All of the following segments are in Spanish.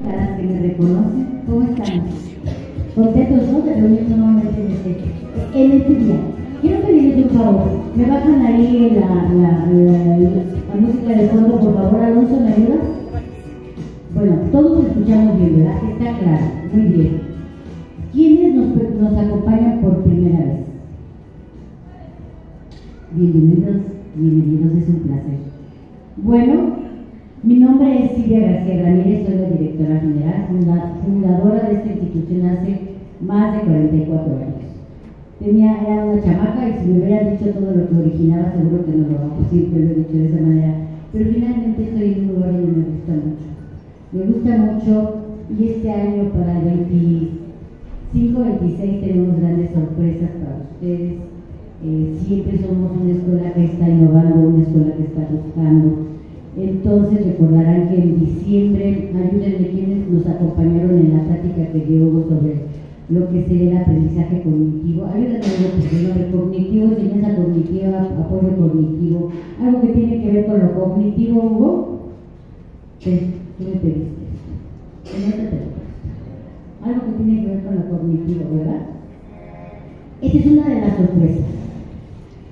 Las que me reconocen, ¿cómo estamos? Contentos, ¿no? De reunirnos nuevamente en este día. Quiero pedirles un favor, me bajan ahí la música de fondo, por favor. Alonso, ¿me ayudas? Bueno, todos escuchamos bien, ¿verdad? Está claro, muy bien. ¿Quiénes nos acompañan por primera vez? Bienvenidos, es un placer. Bueno, mi nombre es Silvia García Ramírez, soy la directora general, fundadora de esta institución hace más de 44 años. Era una chamaca y si me hubieran dicho todo lo que originaba, seguro que no lo hago, siempre lo he dicho de esa manera. Pero finalmente estoy en un lugar donde me gusta mucho. Me gusta mucho y este año para el 25-26 tenemos grandes sorpresas para ustedes. Siempre somos una escuela que está innovando, una escuela que está buscando. Entonces recordarán que en diciembre, ayúdenme quienes nos acompañaron en la plática que dio Hugo sobre lo que sería el aprendizaje cognitivo. Ayúdenme porque el nombre cognitivo, enseñanza cognitiva, apoyo cognitivo, algo que tiene que ver con lo cognitivo, Hugo. ¿Qué me pediste? Algo que tiene que ver con lo cognitivo, ¿verdad? Esta es una de las sorpresas.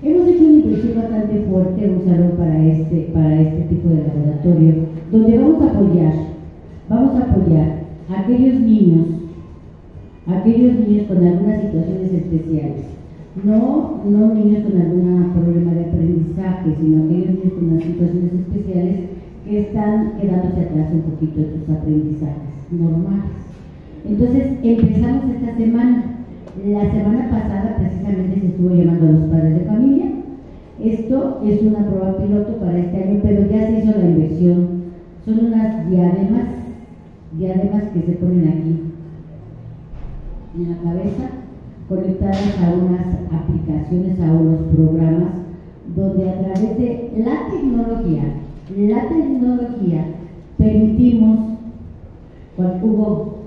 Hemos hecho una inversión bastante fuerte, un salón para este tipo de laboratorio, donde vamos a apoyar a aquellos niños con algunas situaciones especiales, no niños con algún problema de aprendizaje, sino aquellos niños con unas situaciones especiales que están quedándose atrás un poquito de sus aprendizajes normales. Entonces empezamos esta semana. La semana pasada precisamente se estuvo llamando a los padres de familia. Esto es una prueba piloto para este año, pero ya se hizo la inversión. Son unas diademas que se ponen aquí en la cabeza, conectadas a unas aplicaciones, a unos programas, donde a través de la tecnología permitimos, Hugo,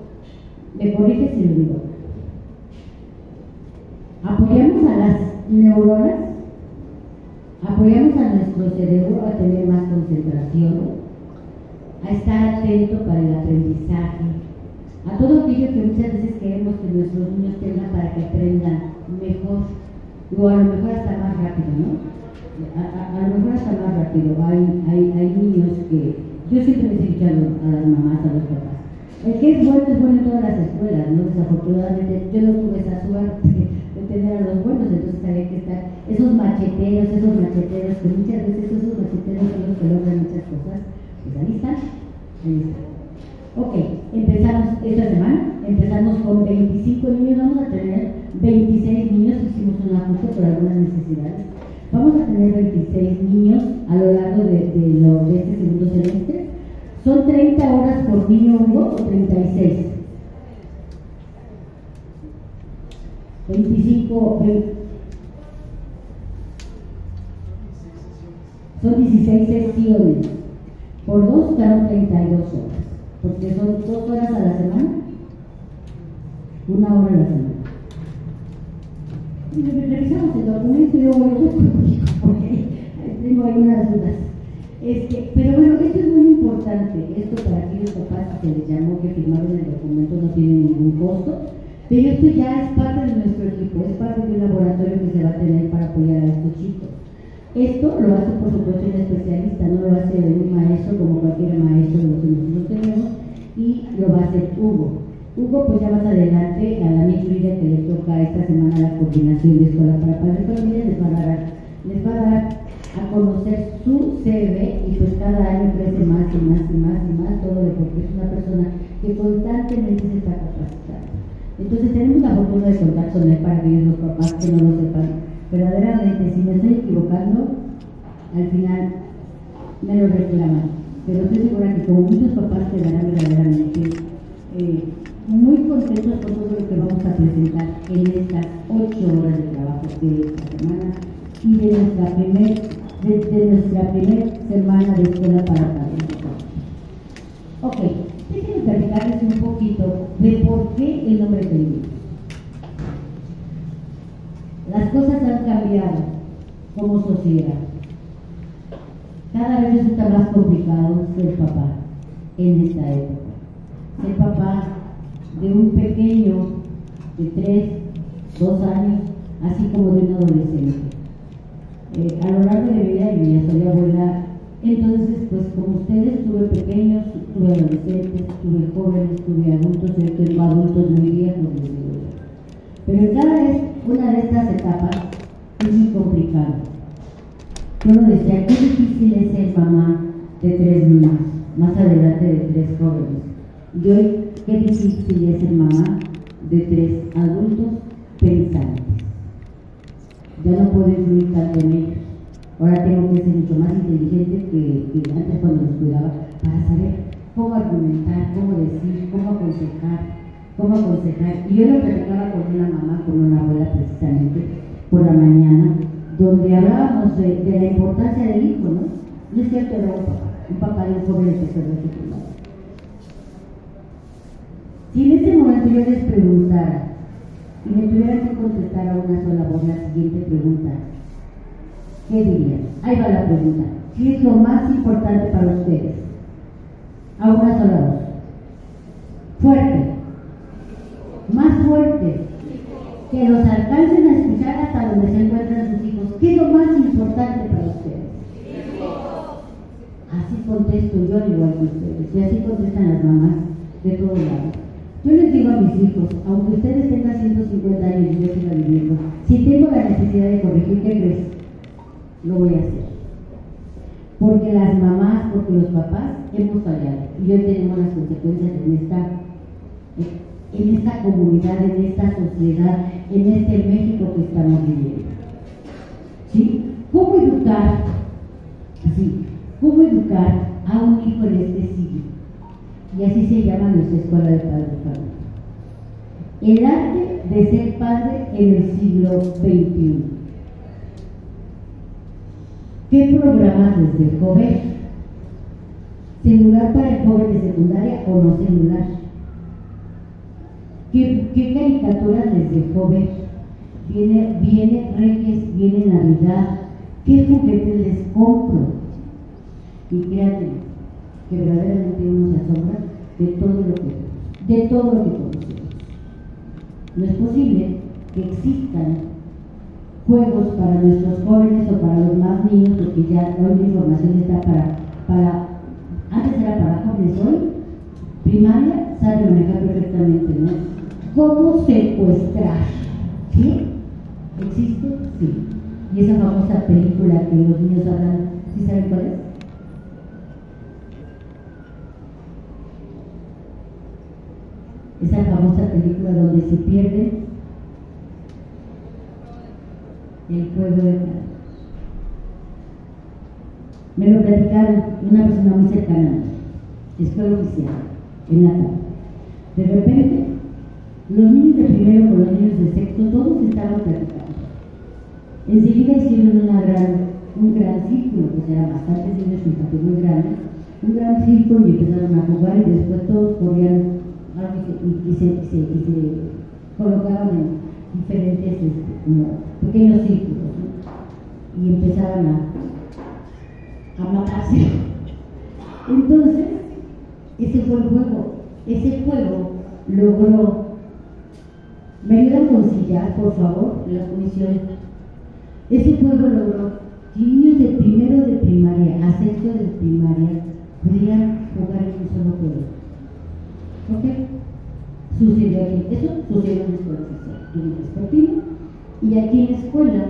me corrige si lo digo, apoyamos a las neuronas, apoyamos a nuestro cerebro a tener más concentración, a estar atento para el aprendizaje, a todo aquello que muchas veces queremos que nuestros niños tengan para que aprendan mejor, o a lo mejor hasta más rápido, ¿no? A lo mejor hasta más rápido. Hay niños que, yo siempre les he dicho a las mamás, a los papás, el que es bueno en todas las escuelas, ¿no? Desafortunadamente yo no tuve esa suerte de tener a los buenos, entonces había que estar esos macheteros, que muchas veces esos macheteros son los que logran muchas cosas, pues ahí están. Ok, empezamos esta semana, empezamos con 25 niños, vamos a tener 26 niños, hicimos un ajuste por algunas necesidades, vamos a tener 26 niños a lo largo de este segundo semestre. ¿Son 30 horas por niño, Hugo, o 36? 25, 20. Son 16 sesiones. Por 2 quedan 32 horas. Porque son 2 horas a la semana, 1 hora a la semana. Y revisamos el documento y yo voy porque tengo algunas dudas. Pero bueno, esto es muy importante, esto para aquellos papás que se les llamó, que firmaron el documento, no tiene ningún costo, pero esto ya es parte de nuestro equipo, es parte de un laboratorio que se va a tener para apoyar a estos chicos. Esto lo hace por supuesto un especialista, no lo hace un maestro como cualquier maestro de los que nosotros tenemos, y lo va a hacer Hugo. Hugo, pues ya más adelante, a la Miss Frida que le toca esta semana la coordinación de escuela para padres de familia, les va a dar a conocer su CV y pues cada año crece más y más, todo porque es una persona que constantemente se está capacitando. Entonces tenemos la fortuna de contar con él para aquellos los papás que no lo sepan. Verdaderamente, si me estoy equivocando, al final me lo reclaman. Pero estoy segura que como muchos papás quedarán verdaderamente muy contentos con todo lo que vamos a presentar en estas 8 horas de trabajo de esta semana y de nuestra primera semana de escuela para padres. Ok, déjenme platicarles un poquito de por qué el nombre de niños. Las cosas han cambiado como sociedad. Cada vez resulta más complicado ser papá en esta época. ser papá de un pequeño de 3, 2 años, así como de un adolescente. A lo largo de mi vida, yo ya soy abuela, entonces, pues como ustedes, tuve pequeños, tuve adolescentes, tuve jóvenes, tuve adultos, yo tengo adultos muy viejos, les digo yo. Pero cada vez, una de estas etapas es muy complicada. Yo lo decía, qué difícil es ser mamá de 3 niños, más adelante de 3 jóvenes. Y hoy, qué difícil es ser mamá de 3 adultos pensantes. Ya no puedo influir tanto en ellos. Ahora tengo que ser mucho más inteligente que antes cuando los cuidaba, para saber cómo argumentar, cómo decir, cómo aconsejar. Y yo lo platicaba con una mamá, con una abuela precisamente, por la mañana, donde hablábamos de la importancia del hijo, ¿no? No es cierto, era un papá de un joven de tercero de secundaria. Si en este momento yo les preguntara y me tuvieran que contestar a una sola voz la siguiente pregunta, ¿qué dirían? Ahí va la pregunta. ¿Qué es lo más importante para ustedes? A una sola voz. Fuerte. Más fuerte. Que los alcancen a escuchar hasta donde se encuentran sus hijos. ¿Qué es lo más importante para ustedes? Así contesto yo, al igual que ustedes. Y así contestan las mamás de todos lados. Yo les digo a mis hijos, aunque ustedes tengan 150 años y yo siga viviendo, si tengo la necesidad de corregir, ¿qué crees? Lo voy a hacer. Porque las mamás, porque los papás hemos fallado. Y hoy tenemos las consecuencias en esta comunidad, en esta sociedad, en este México que estamos viviendo. ¿Sí? ¿Cómo educar? Así, ¿cómo educar a un hijo en este siglo? Y así se llama nuestra escuela de padres de familia. El arte de ser padre en el siglo XXI. ¿Qué programas les dejó ver? ¿Celular para el joven de secundaria o no celular? ¿Qué caricaturas les dejó ver? Viene Reyes, viene Navidad. ¿Qué juguetes les compro? Y créanme, que verdaderamente uno se asombra de todo lo que conocemos. No es posible que existan juegos para nuestros jóvenes o para los más niños, porque ya hoy la información está para antes era para jóvenes, hoy primaria sabe manejar perfectamente, ¿no? ¿Cómo secuestrar? ¿Qué? ¿Existe? Sí. Y esa famosa película que los niños hablan, ¿sí saben cuál es? Esa famosa película donde se pierde el juego de cartas. Me lo platicaron una persona muy cercana, escuela oficial, en la tarde. De repente, los niños de primero con los niños de sexto, todos estaban platicando. Enseguida hicieron un gran círculo, pues eran bastantes niños, fíjate, muy grandes, un gran círculo y empezaron a jugar y después todos corrían y se colocaban en diferentes como pequeños círculos, ¿no? Y empezaban a matarse. Entonces, ese fue el juego. Ese juego logró. ¿Me ayudan con sillar, por favor, la comisión? Ese juego logró que niños de primero de primaria a sexto de primaria pudieran jugar en un solo juego. ¿Ok? Sucedió aquí. Eso sucedió en la escuela oficial, en el deportivo. Y aquí en la escuela,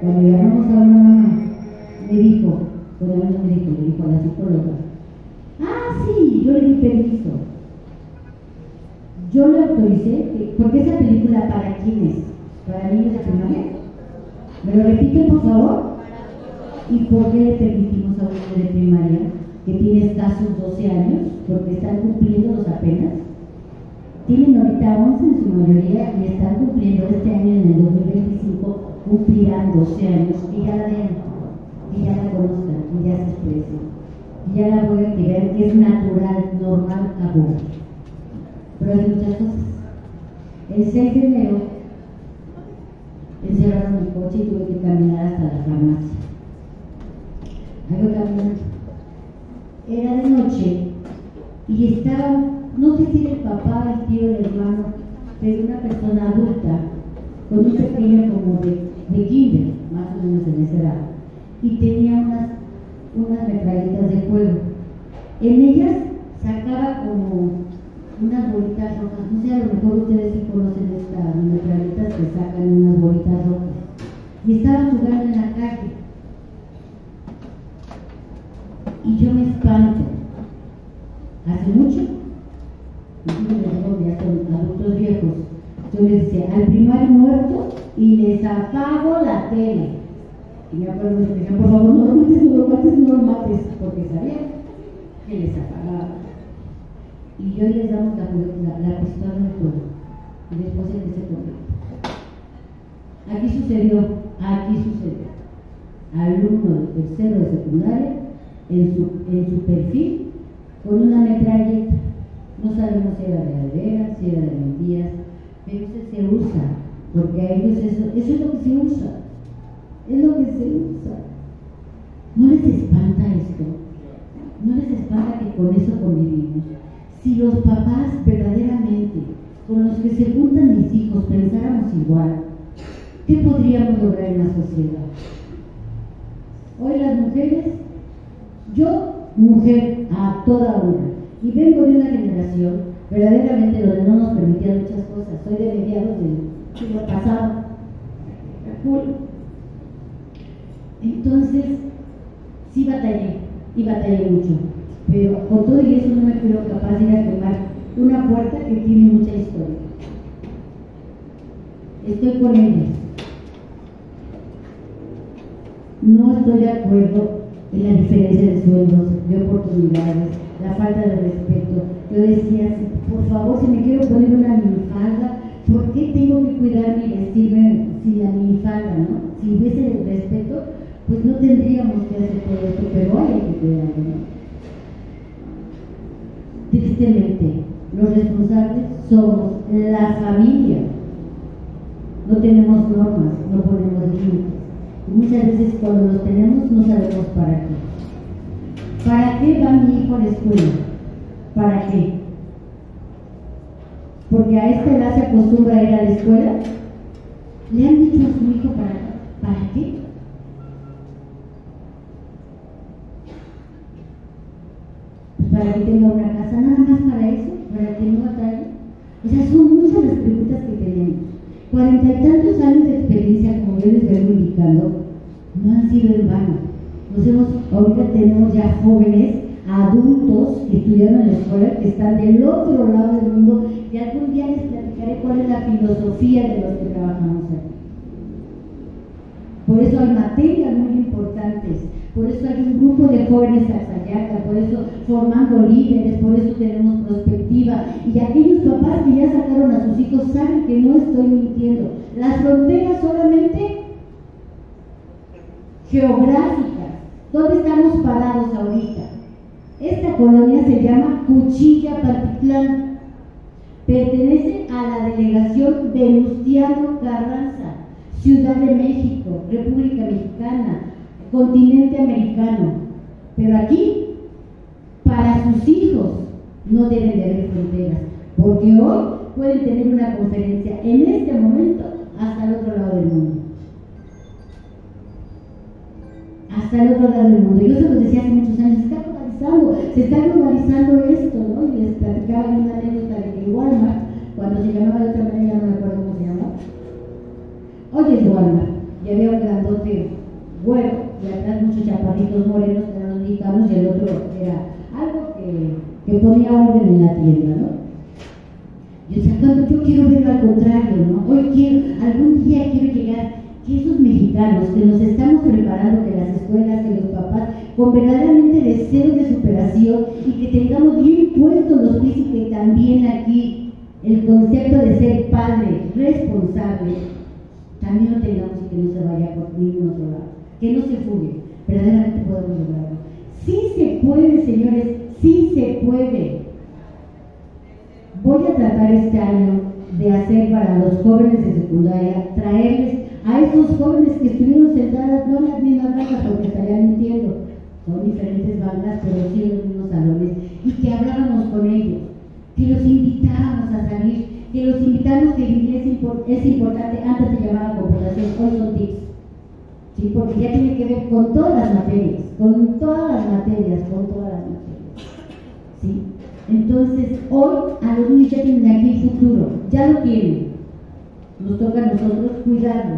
cuando llegamos a una mamá, me dijo a la psicóloga, sí, yo le di permiso. Yo le autoricé, porque esa película, ¿para quién es? ¿Para niños de primaria? ¿Me lo repiten, por favor? ¿Y por qué le permitimos a un niño de primaria que tiene escasos 12 años, porque están cumpliéndolos apenas? Tienen ahorita 11 en su mayoría y están cumpliendo este año, en el 2025, cumplirán 12 años, y ya la vean, y ya la conozcan, y ya se expresen, y ya la vean, que vean que es natural, normal, aburrido. Pero hay muchas cosas. El 6 de enero encerraron mi coche y tuve que caminar hasta la farmacia. Ahí voy caminando. Era de noche y estaban no sé si el papá, el tío, el hermano, pero una persona adulta, con un pequeño como de kinder, más o menos en esa edad, y tenía unas metralletas de fuego. En ellas sacaba como unas bolitas rojas, no sé, a lo mejor ustedes sí conocen estas metralletas que sacan unas bolitas rojas, y estaba jugando en la calle, y yo me espanto. Hace mucho, ya son adultos viejos, yo les decía, al primer muerto, y les apago la tele. Y me acuerdo que decían, por favor, no lo mates, no lo mates, no lo mates, porque sabía que les apagaba. Y yo les damos la pistola al fuego, y después empecé con él. Aquí sucedió. Alumno de tercero de secundaria, en su perfil, con una metralleta. No sabemos si era de aldeas, si era de mentiras, pero eso se usa, porque a ellos eso es lo que se usa. Es lo que se usa. ¿No les espanta esto? ¿No les espanta que con eso convivimos? Si los papás verdaderamente, con los que se juntan mis hijos, pensáramos igual, ¿qué podríamos lograr en la sociedad? Hoy las mujeres, yo, mujer, a toda hora, y vengo de una generación verdaderamente donde no nos permitían muchas cosas. Soy de mediados del siglo pasado, entonces sí batallé mucho, pero con todo y eso no me creo capaz de ir a quemar una puerta que tiene mucha historia. Estoy con ellos. No estoy de acuerdo en la diferencia de sueldos, de oportunidades, la falta de respeto. Yo decía, por favor, si me quiero poner una minifalda, ¿por qué tengo que cuidarme y vestirme sin la minifalda, no? Si hubiese el respeto, pues no tendríamos que hacer todo esto, pero hay que cuidarlo, ¿no? Tristemente, los responsables somos la familia. No tenemos normas, no ponemos límites. Y muchas veces cuando los tenemos no sabemos para qué. ¿Para qué va mi hijo a la escuela? ¿Para qué? Porque a esta edad se acostumbra a ir a la escuela. ¿Le han dicho a su hijo para qué? Pues para que tenga una casa, nada más para eso, para que no batalle. O sea, son muchas las preguntas que tenemos. 40 y tantos años de experiencia, como yo les vengo indicando, no han sido en vano. Ahorita tenemos ya jóvenes, adultos que estudiaron en la escuela, que están del otro lado del mundo, y algún día les platicaré cuál es la filosofía de los que trabajamos aquí. Por eso hay materias muy importantes, por eso hay un grupo de jóvenes Axayacta, por eso formando líderes, por eso tenemos perspectiva. Y aquellos papás que ya sacaron a sus hijos saben que no estoy mintiendo. Las fronteras solamente geográficas. ¿Dónde estamos parados ahorita? Esta colonia se llama Cuchilla Patitlán. Pertenece a la delegación Venustiano Carranza, Ciudad de México, República Mexicana, continente americano. Pero aquí, para sus hijos, no deben de haber fronteras, porque hoy pueden tener una conferencia en este momento hasta el otro lado del mundo. Hasta el otro lado del mundo. Yo se los decía hace muchos años, se está globalizando esto, ¿no? Y les platicaba una anécdota de que Walmart, cuando se llamaba de otra manera, ya no me acuerdo cómo se llamaba. Hoy es Walmart, y había un grandote güero, y atrás muchos chaparritos morenos que eran los mexicanos, y el otro era algo que ponía orden en la tienda, ¿no? Y o sea, cuando yo quiero verlo al contrario, ¿no? Algún día quiero llegar, que esos mexicanos que nos estamos preparando, que las escuelas, que los papás, con verdaderamente deseos de superación, y que tengamos bien puestos los pies, y que también aquí el concepto de ser padre responsable también lo tengamos, y que no se vaya por ningún otro lado, que no se fugue. Verdaderamente podemos lograrlo. Sí se puede, señores, sí se puede. Voy a tratar este año de hacer para los jóvenes de secundaria, traerles a esos jóvenes que estuvieron sentadas, no en las mismas bancas, porque estarían mintiendo, son diferentes bancas, pero sí en los mismos salones, y que habláramos con ellos. que los invitábamos a salir, que los invitamos, que el inglés es importante. Antes se llamaba computación, hoy son TICs, ¿sí? Porque ya tiene que ver con todas las materias, ¿sí? Entonces, hoy a los niños ya tienen aquí el futuro, ya lo tienen. Nos toca a nosotros cuidarlo,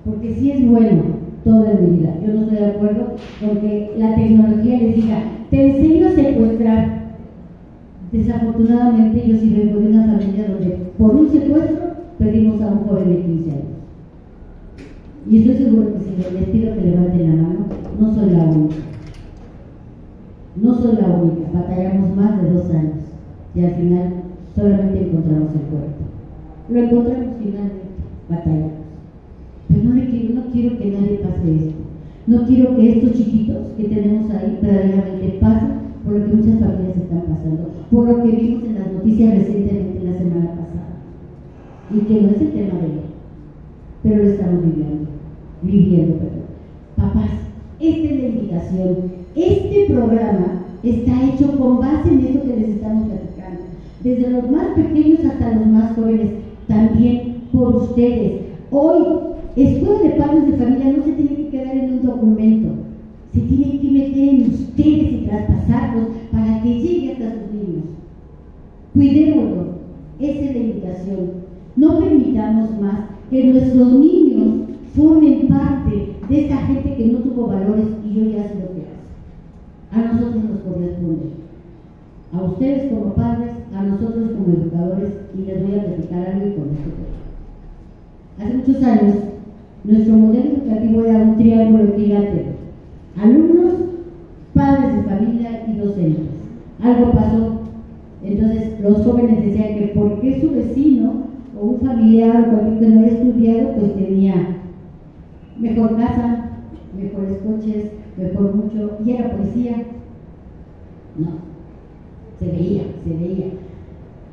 porque sí es bueno todo en mi vida. Yo no estoy de acuerdo con que la tecnología les diga, te enseño a secuestrar. Desafortunadamente, yo sí vengo de una familia donde por un secuestro perdimos a un joven de 15 años. Y estoy seguro que si les pido que levanten la mano, no soy la única. No soy la única, batallamos más de 2 años y al final solamente encontramos el cuerpo. Lo encontramos finalmente, batallamos. Pero no quiero que nadie pase esto. No quiero que estos chiquitos que tenemos ahí verdaderamente pasen por lo que muchas familias están pasando, por lo que vimos en las noticias recientemente la semana pasada. Y que no es el tema de hoy, pero lo estamos viviendo. Papás, esta es la invitación. Este programa está hecho con base en esto que les estamos platicando, desde los más pequeños hasta los más jóvenes, también por ustedes. Hoy, Escuela de Padres de Familia no se tiene que quedar en un documento, se tiene que meter en ustedes y traspasarlos para que llegue hasta sus niños. Cuidémoslo, esa es la invitación. No permitamos más que nuestros niños formen parte de esta gente que no tuvo valores y hoy hace lo que hace. A nosotros nos corresponde, a ustedes como padres, a nosotros como educadores, y les voy a platicar algo y con esto termino. Hace muchos años, nuestro modelo educativo era un triángulo equilátero: alumnos, padres de familia y docentes. Algo pasó, entonces los jóvenes decían que porque su vecino o un familiar o cualquier que no había estudiado, pues tenía mejor casa, mejores coches, mejor mucho, y era policía. No, se veía.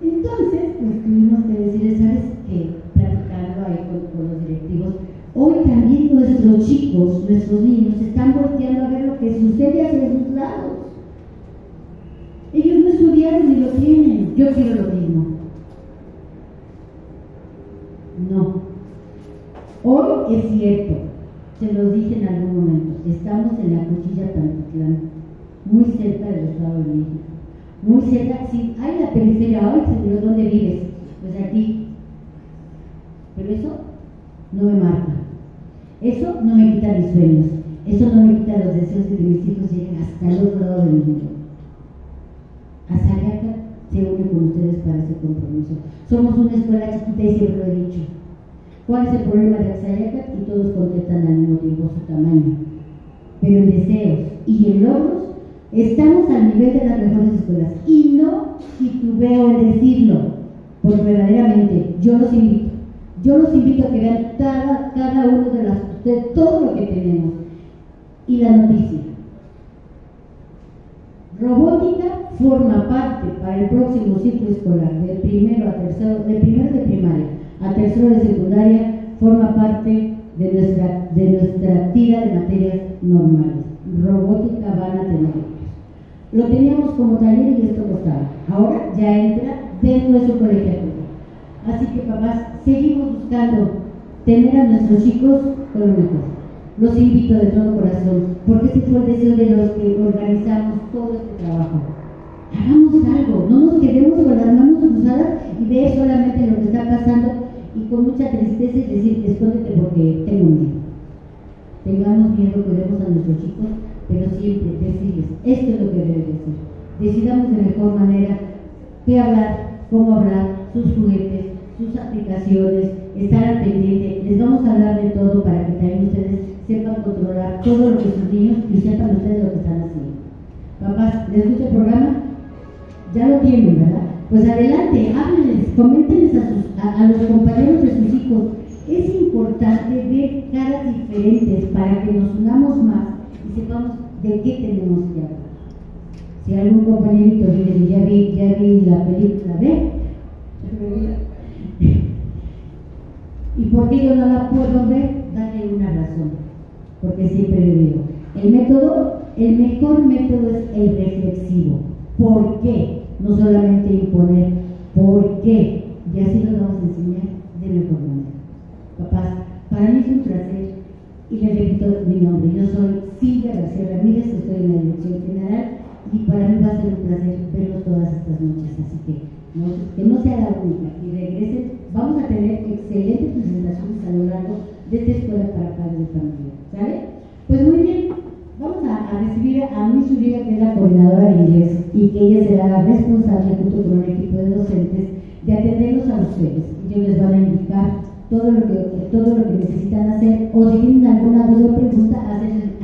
Entonces, pues tuvimos que decirles, ¿sabes qué? Platicando ahí con los directivos, hoy también nuestros chicos, nuestros niños, están volteando a ver lo que sucede hacia sus lados. Ellos no estudiaron ni lo tienen, yo quiero lo mismo. No. Hoy es cierto, se los dije en algún momento, estamos en la Cuchilla Pantitlán, muy cerca del Estado de México. Muy cerca, sí, hay la periferia, hoy señor, ¿dónde vives? Pues aquí. Pero eso no me marca, eso no me quita mis sueños, eso no me quita los deseos de que mis hijos lleguen hasta el otro lado del mundo. Azayaca se une con ustedes para ese compromiso. Somos una escuela chiquita y siempre lo he dicho. ¿Cuál es el problema de Azayaca? Y todos contestan al mismo tiempo su tamaño. Pero en deseos y en logros estamos al nivel de las mejores escuelas. Y no titubeo en decirlo, porque verdaderamente yo los invito a que vean cada uno de todo lo que tenemos. Y la noticia: robótica forma parte para el próximo ciclo escolar, de primero de primaria a tercero de secundaria, forma parte de nuestra tira de materias normales. Robótica van a tener. Lo teníamos como taller y esto costaba. Ahora ya entra dentro de su colegiatura. Así que papás, seguimos buscando tener a nuestros chicos con lo mejor. Los invito de todo corazón, porque ese fue el deseo de los que organizamos todo este trabajo. Hagamos algo, no nos quedemos con las manos cruzadas y ver solamente lo que está pasando y con mucha tristeza y decir, escóndete porque tengo miedo. Tengamos miedo, cuidemos a nuestros chicos, pero siempre decirles, esto es lo que deben decir. Decidamos de mejor manera qué hablar, cómo hablar, sus juguetes, sus aplicaciones, estar al pendiente. Les vamos a hablar de todo para que también ustedes sepan controlar todo lo que sus niños y sepan ustedes lo que están haciendo. Papás, ¿les gusta el programa? Ya lo tienen, ¿verdad? Pues adelante, háblenles, coméntenles a los compañeros de sus hijos. Es importante ver caras diferentes para que nos unamos más y sepamos de qué tenemos que hablar. Si algún compañerito dice, ya vi la película de... ¿Y por qué yo no la puedo ver? Dale una razón, porque siempre le digo, el mejor método es el reflexivo. ¿Por qué? No solamente imponer, qué? Y así nos vamos a enseñar de mejor manera. Papás, para mí es un placer, y les repito mi nombre, yo soy Silvia García Ramírez, estoy en la dirección general, y para mí va a ser un placer verlos todas estas noches, así que no sea la única, y regresen. Vamos a tener excelentes presentaciones a lo largo de esta escuela para padres de familia, ¿sale? Pues muy bien, vamos a recibir a Miss Uribe, que es la coordinadora de inglés, y que ella será la responsable, junto con un equipo de docentes, de atenderlos a ustedes. Ellos les van a indicar todo lo que necesitan hacer, o si tienen alguna duda o pregunta,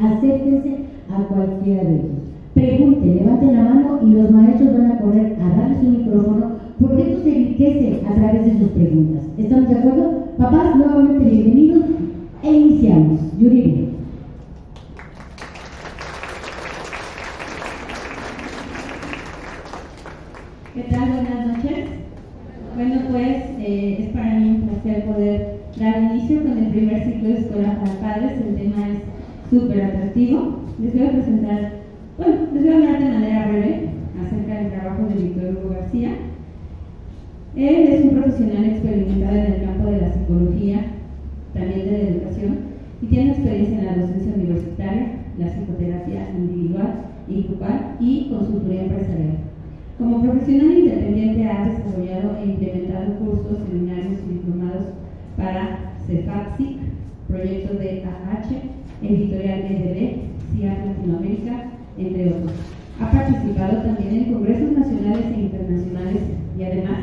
acérquense a cualquiera de ellos. Pregunten, levanten la mano y los maestros van a correr a darles un micrófono, porque esto se enriquece a través de sus preguntas. ¿Estamos de acuerdo? Papás, nuevamente bienvenidos e iniciamos. Yuribe. ¿Qué tal? Buenas noches. Bueno, pues es para mí un placer poder dar inicio con el primer ciclo de Escuela para Padres. El tema es súper atractivo. Les voy a hablar de manera breve acerca del trabajo de Víctor Hugo García. Él es un profesional experimentado en el campo de la psicología, también de la educación, y tiene experiencia en la docencia universitaria, la psicoterapia individual y grupal y consultoría empresarial. Como profesional independiente ha desarrollado e implementado cursos, seminarios y diplomados para CEFAPSIC, Proyecto de AH, Editorial EDB, CIAP Latinoamérica, entre otros. Ha participado también en congresos nacionales e internacionales y además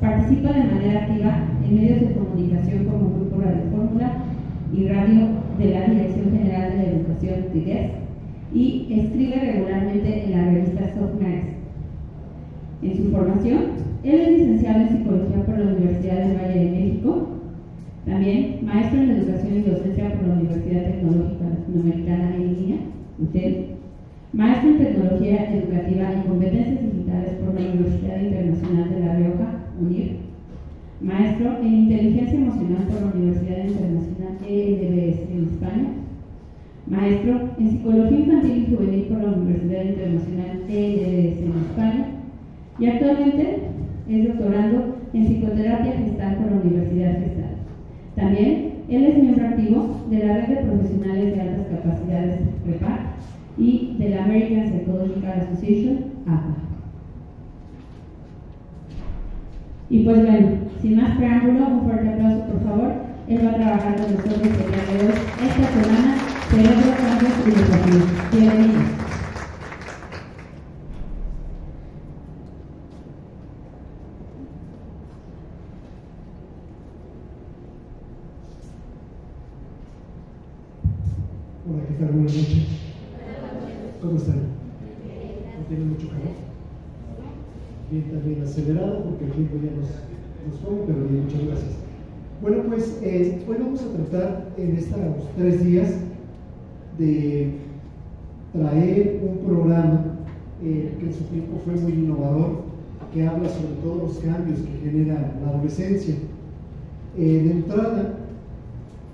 participa de manera activa en medios de comunicación como Grupo Radio Fórmula y Radio de la Dirección General de la Educación de GES, y escribe regularmente en la revista Soft Magazine. En su formación, él es licenciado en Psicología por la Universidad del Valle de México, también maestro en Educación y Docencia por la Universidad Tecnológica Latinoamericana en línea, UTEL, maestro en Tecnología Educativa y Competencias Digitales por la Universidad Internacional de La Rioja, UNIR, maestro en Inteligencia Emocional por la Universidad Internacional ELBS en España, maestro en Psicología Infantil y Juvenil por la Universidad Internacional ELBS en España, y actualmente es doctorando en Psicoterapia Gestal por la Universidad Gestal. También él es miembro activo de la Red de Profesionales de Altas Capacidades (REPAC) y de la American Psychological Association (APA). Y pues bueno, sin más preámbulo, un fuerte aplauso por favor. Él va a trabajar con nosotros el día de hoy, esta semana, Cerebro, Cambios y Desafíos. Bienvenidos. Hola, ¿qué tal? Buenas noches. ¿Cómo están? ¿No tienen mucho calor? Bien, también acelerado porque el tiempo ya nos come, pero bien, muchas gracias. Bueno, pues hoy vamos a tratar en estos 3 días de traer un programa que en su tiempo fue muy innovador, que habla sobre todos los cambios que genera la adolescencia. De entrada,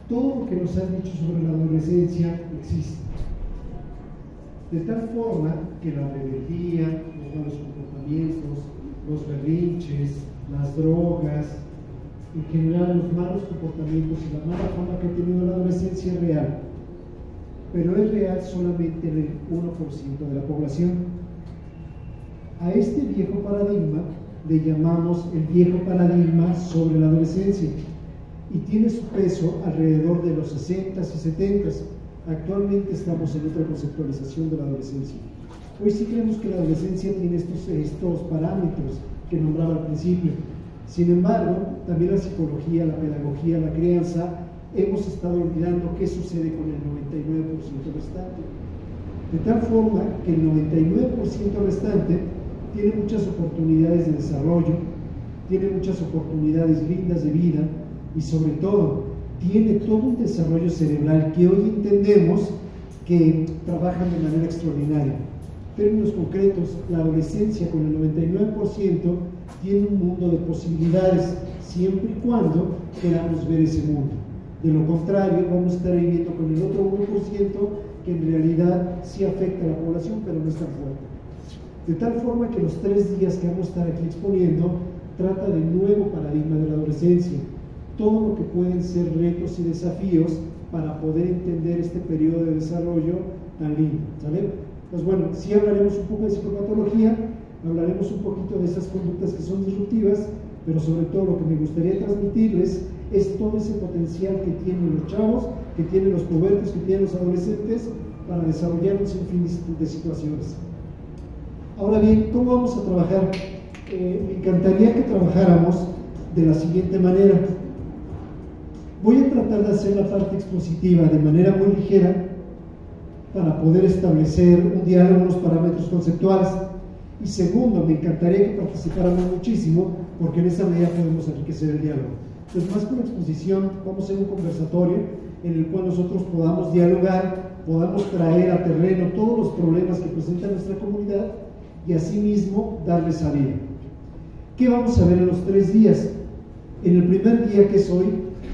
todo lo que nos han dicho sobre la adolescencia existe. De tal forma que la rebeldía, los malos comportamientos, los berrinches, las drogas, en general los malos comportamientos y la mala fama que ha tenido la adolescencia es real, pero es real solamente en el 1% de la población. A este viejo paradigma le llamamos el viejo paradigma sobre la adolescencia, y tiene su peso alrededor de los 60s y 70s. Actualmente estamos en otra conceptualización de la adolescencia. Hoy sí creemos que la adolescencia tiene estos parámetros que nombraba al principio. Sin embargo, también la psicología, la pedagogía, la crianza, hemos estado olvidando qué sucede con el 99% restante. De tal forma que el 99% restante tiene muchas oportunidades de desarrollo, tiene muchas oportunidades lindas de vida, y sobre todo tiene todo un desarrollo cerebral que hoy entendemos que trabajan de manera extraordinaria. En términos concretos, la adolescencia con el 99% tiene un mundo de posibilidades, siempre y cuando queramos ver ese mundo. De lo contrario, vamos a estar viviendo con el otro 1% que en realidad sí afecta a la población, pero no es tan fuerte. De tal forma que los 3 días que vamos a estar aquí exponiendo trata del nuevo paradigma de la adolescencia, todo lo que pueden ser retos y desafíos para poder entender este periodo de desarrollo tan lindo, ¿sale? Pues bueno, sí hablaremos un poco de psicopatología, hablaremos un poquito de esas conductas que son disruptivas, pero sobre todo lo que me gustaría transmitirles es todo ese potencial que tienen los chavos, que tienen los pubertos, que tienen los adolescentes para desarrollar un sinfín de situaciones. Ahora bien, ¿cómo vamos a trabajar? Me encantaría que trabajáramos de la siguiente manera. Voy a tratar de hacer la parte expositiva de manera muy ligera para poder establecer un diálogo, unos parámetros conceptuales. Y segundo, me encantaría que participáramos muchísimo, porque en esa medida podemos enriquecer el diálogo. Entonces, más que una exposición, vamos a hacer un conversatorio en el cual nosotros podamos dialogar, podamos traer a terreno todos los problemas que presenta nuestra comunidad y asimismo darles salida. ¿Qué vamos a ver en los 3 días? En el primer día, que es hoy,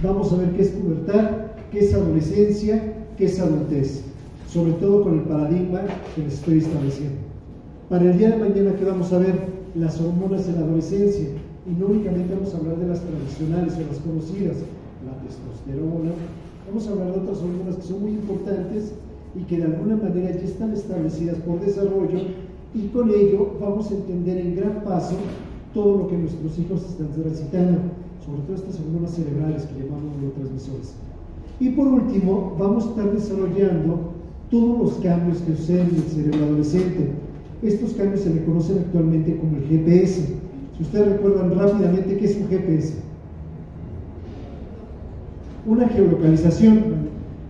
vamos a ver qué es pubertad, qué es adolescencia, qué es adultez, sobre todo con el paradigma que les estoy estableciendo. Para el día de mañana, ¿qué vamos a ver? Las hormonas en la adolescencia, y no únicamente vamos a hablar de las tradicionales o las conocidas, la testosterona, vamos a hablar de otras hormonas que son muy importantes y que de alguna manera ya están establecidas por desarrollo, y con ello vamos a entender en gran paso todo lo que nuestros hijos están transitando, sobre todo estas hormonas cerebrales que llamamos neurotransmisores. Y por último, vamos a estar desarrollando todos los cambios que suceden en el cerebro adolescente. Estos cambios se le conocen actualmente como el GPS. Si ustedes recuerdan rápidamente, ¿qué es un GPS? Una geolocalización.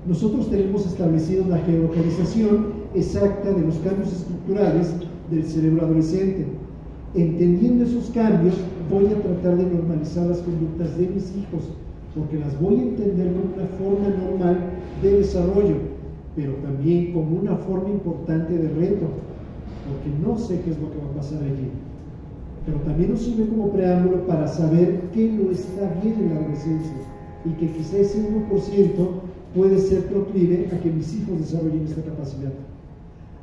Nosotros tenemos establecido una geolocalización exacta de los cambios estructurales del cerebro adolescente. Entendiendo esos cambios, voy a tratar de normalizar las conductas de mis hijos, porque las voy a entender como una forma normal de desarrollo, pero también como una forma importante de reto, porque no sé qué es lo que va a pasar allí. Pero también nos sirve como preámbulo para saber qué no está bien en la adolescencia, y que quizá ese 1% puede ser proclive a que mis hijos desarrollen esta capacidad.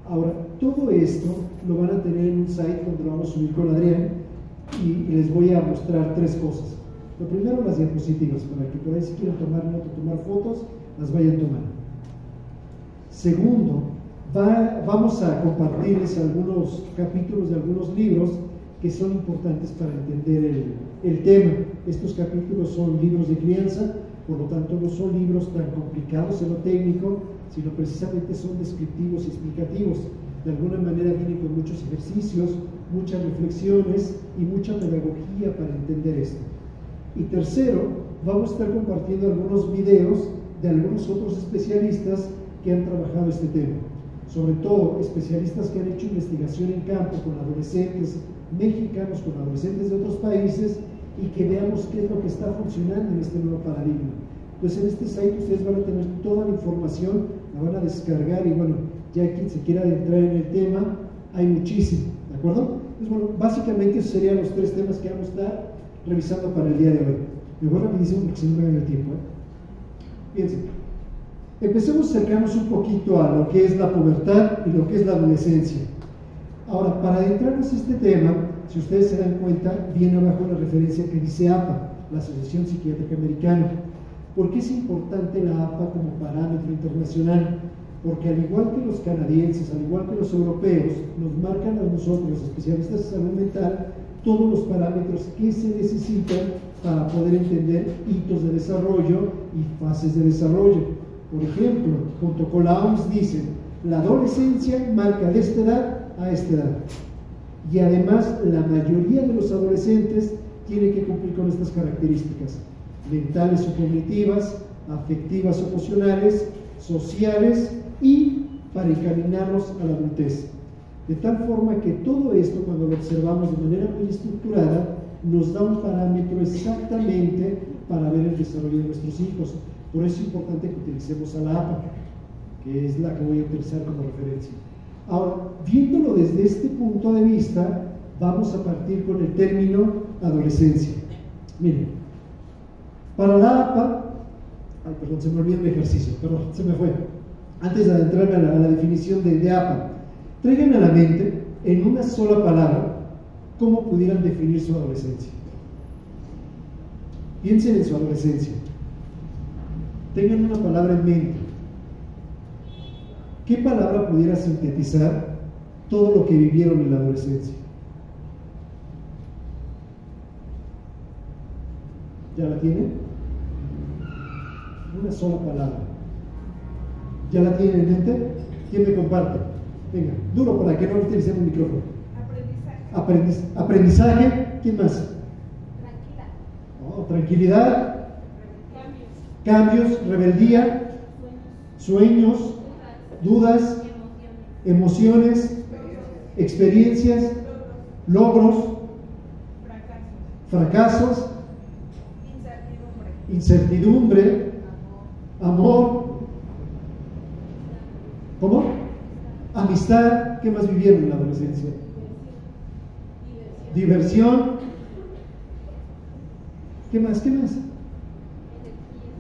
Ahora, todo esto lo van a tener en un site donde lo vamos a subir con Adrián, y les voy a mostrar 3 cosas. Lo primero, las diapositivas, para que por ahí, si quieren tomar nota, tomar fotos, las vayan tomando. Segundo, vamos a compartirles algunos capítulos de algunos libros que son importantes para entender el tema. Estos capítulos son libros de crianza, por lo tanto no son libros tan complicados en lo técnico, sino precisamente son descriptivos y explicativos. De alguna manera vienen con muchos ejercicios, muchas reflexiones y mucha pedagogía para entender esto. Y tercero, vamos a estar compartiendo algunos videos de algunos otros especialistas que han trabajado este tema, sobre todo especialistas que han hecho investigación en campo con adolescentes mexicanos, con adolescentes de otros países, y que veamos qué es lo que está funcionando en este nuevo paradigma. Entonces, en este site ustedes van a tener toda la información, la van a descargar, y bueno, ya quien se quiera adentrar en el tema, hay muchísimo, ¿de acuerdo? Entonces, bueno, básicamente esos serían los 3 temas que vamos a estar revisando para el día de hoy. Me voy rapidísimo porque si no me gana el tiempo, Fíjense, empecemos a acercarnos un poquito a lo que es la pubertad y lo que es la adolescencia. Ahora, para adentrarnos a este tema, si ustedes se dan cuenta, viene abajo la referencia que dice APA, la Asociación Psiquiátrica Americana. ¿Por qué es importante la APA como parámetro internacional? Porque al igual que los canadienses, al igual que los europeos, nos marcan a nosotros, los especialistas de salud mental, todos los parámetros que se necesitan para poder entender hitos de desarrollo y fases de desarrollo. Por ejemplo, junto con la OMS dicen, la adolescencia marca de esta edad a esta edad. Y además, la mayoría de los adolescentes tienen que cumplir con estas características: mentales o cognitivas, afectivas o emocionales, sociales, y para encaminarnos a la adultez. De tal forma que todo esto, cuando lo observamos de manera muy estructurada, nos da un parámetro exactamente para ver el desarrollo de nuestros hijos. Por eso es importante que utilicemos a la APA, que es la que voy a utilizar como referencia. Ahora, viéndolo desde este punto de vista, vamos a partir con el término adolescencia. Miren, para la APA, se me olvidó un ejercicio, perdón, se me fue. Antes de adentrarme a la definición de APA, traigan a la mente, en una sola palabra, cómo pudieran definir su adolescencia. Piensen en su adolescencia. Tengan una palabra en mente. ¿Qué palabra pudiera sintetizar todo lo que vivieron en la adolescencia? ¿Ya la tienen? Una sola palabra. ¿Ya la tienen en mente? ¿Quién me comparte? Venga, duro para que no utilicemos el micrófono. Aprendizaje. ¿Quién más? Tranquilidad. Cambios. Rebeldía. Sueños. Dudas. Emociones. Experiencias. Logros. Fracasos. Incertidumbre. Amor. ¿Cómo? Amistad. ¿Qué más vivieron en la adolescencia? Diversión. ¿Qué más? ¿Qué más?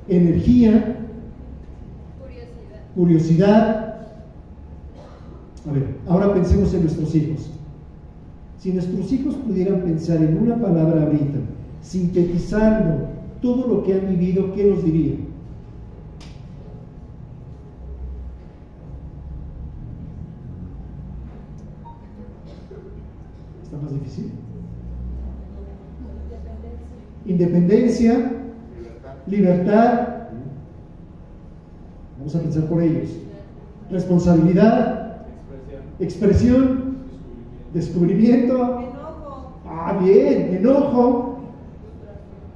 Energía. Curiosidad. A ver, ahora pensemos en nuestros hijos. Si nuestros hijos pudieran pensar en una palabra ahorita, sintetizando todo lo que han vivido, ¿qué nos dirían? ¿Está más difícil? Independencia, libertad. Vamos a pensar por ellos. Responsabilidad, expresión, descubrimiento. Bien, enojo,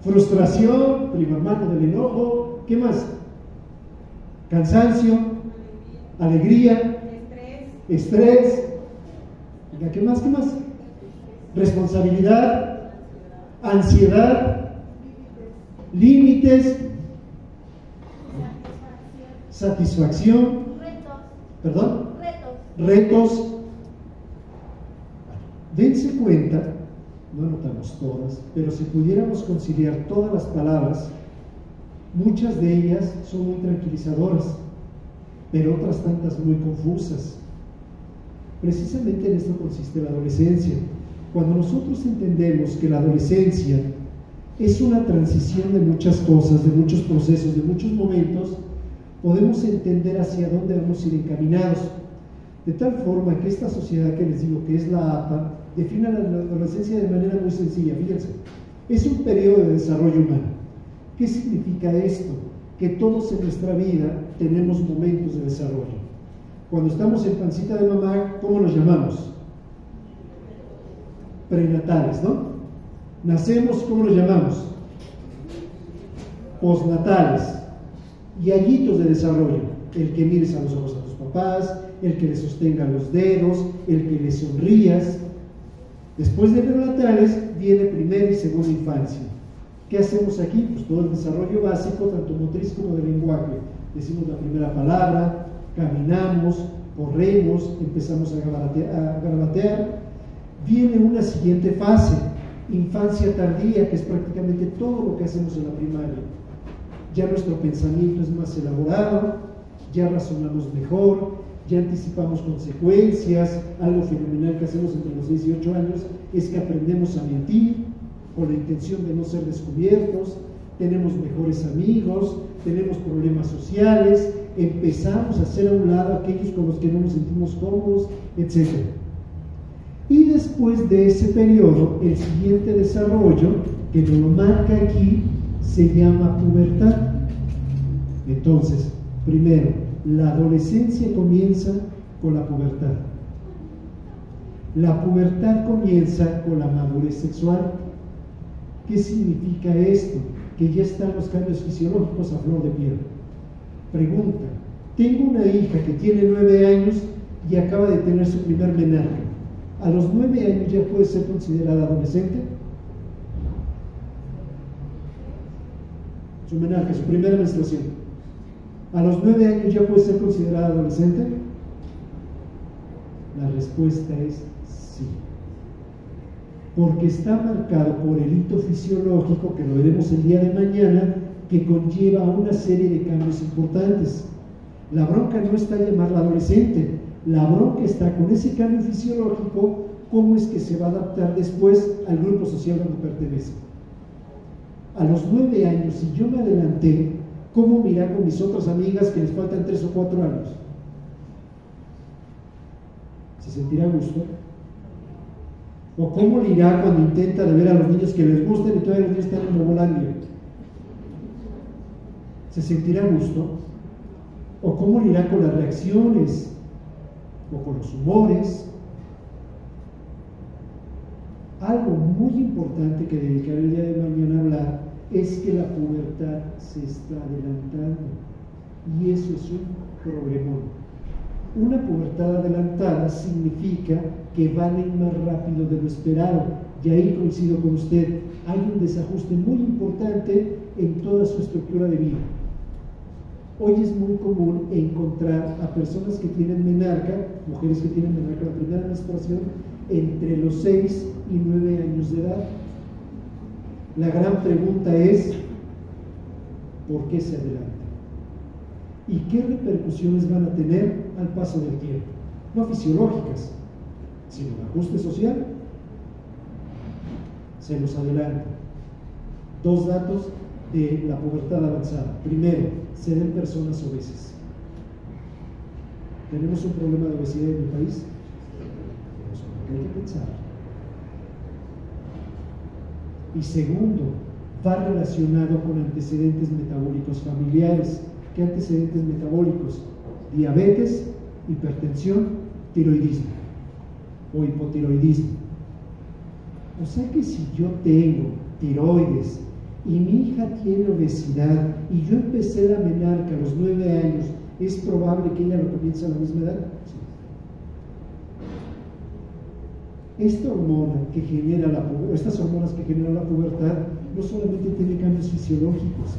frustración, primo hermano del enojo. ¿Qué más? Cansancio, alegría, estrés. ¿Qué más? ¿Qué más? Responsabilidad, ansiedad, límites, satisfacción, retos. Dense cuenta, no anotamos todas, pero si pudiéramos conciliar todas las palabras, muchas de ellas son muy tranquilizadoras, pero otras tantas muy confusas. Precisamente en esto consiste la adolescencia. Cuando nosotros entendemos que la adolescencia es una transición de muchas cosas, de muchos procesos, de muchos momentos, podemos entender hacia dónde vamos a ir encaminados. De tal forma que esta sociedad que les digo que es la APA, define la adolescencia de manera muy sencilla. Fíjense, es un periodo de desarrollo humano. ¿Qué significa esto? Que todos en nuestra vida tenemos momentos de desarrollo. Cuando estamos en pancita de mamá, ¿cómo los llamamos? Prenatales, ¿no? Nacemos, ¿cómo los llamamos? Postnatales. Y añitos de desarrollo. El que mires a los ojos a tus papás, el que le sostenga los dedos, el que le sonrías. Después de prenatales viene primera y segunda infancia. ¿Qué hacemos aquí? Pues todo el desarrollo básico, tanto motriz como de lenguaje. Decimos la primera palabra, caminamos, corremos, empezamos a garabatear. Viene una siguiente fase, infancia tardía, que es prácticamente todo lo que hacemos en la primaria. Ya nuestro pensamiento es más elaborado, ya razonamos mejor, ya anticipamos consecuencias. Algo fenomenal que hacemos entre los 6 y 8 años es que aprendemos a mentir con la intención de no ser descubiertos, tenemos mejores amigos, tenemos problemas sociales, empezamos a hacer a un lado a aquellos con los que no nos sentimos cómodos, etc. Y después de ese periodo, el siguiente desarrollo, que nos lo marca aquí, se llama pubertad. Entonces, primero, la adolescencia comienza con la pubertad. La pubertad comienza con la madurez sexual. ¿Qué significa esto? Que ya están los cambios fisiológicos a flor de piel. Pregunta: tengo una hija que tiene 9 años y acaba de tener su primer menarca. ¿A los 9 años ya puede ser considerada adolescente? Su menarca, su primera menstruación. ¿A los 9 años ya puede ser considerada adolescente? La respuesta es sí. Porque está marcado por el hito fisiológico, que lo veremos el día de mañana, que conlleva una serie de cambios importantes. La bronca no está en llamarla adolescente, la bronca está con ese cambio fisiológico, cómo es que se va a adaptar después al grupo social donde pertenece. a los 9 años, si yo me adelanté, ¿cómo me irá con mis otras amigas que les faltan 3 o 4 años? ¿Se sentirá a gusto? ¿O cómo le irá cuando intenta de ver a los niños que les gusten y todavía los niños están en Novolandia? ¿Se sentirá a gusto? ¿O cómo le irá con las reacciones? ¿O con los humores? Algo muy importante que dedicaré el día de mañana a hablar es que la pubertad se está adelantando, y eso es un problemón. Una pubertad adelantada significa que van a ir más rápido de lo esperado, y ahí coincido con usted, hay un desajuste muy importante en toda su estructura de vida. Hoy es muy común encontrar a personas que tienen menarca, mujeres que tienen menarca, la primera menstruación, entre los 6 y 9 años de edad. La gran pregunta es, ¿por qué se adelanta? ¿Y qué repercusiones van a tener al paso del tiempo? No fisiológicas, sino de ajuste social. Se nos adelanta. 2 datos de la pubertad avanzada. Primero, se ven personas obesas. ¿Tenemos un problema de obesidad en el país? Hay que pensar. Y segundo, va relacionado con antecedentes metabólicos familiares. ¿Qué antecedentes metabólicos? Diabetes, hipertensión, tiroidismo o hipotiroidismo. O sea que si yo tengo tiroides y mi hija tiene obesidad y yo empecé la menarca a los 9 años, ¿es probable que ella lo comience a la misma edad? Sí. Esta hormona que genera estas hormonas que generan la pubertad no solamente tiene cambios fisiológicos,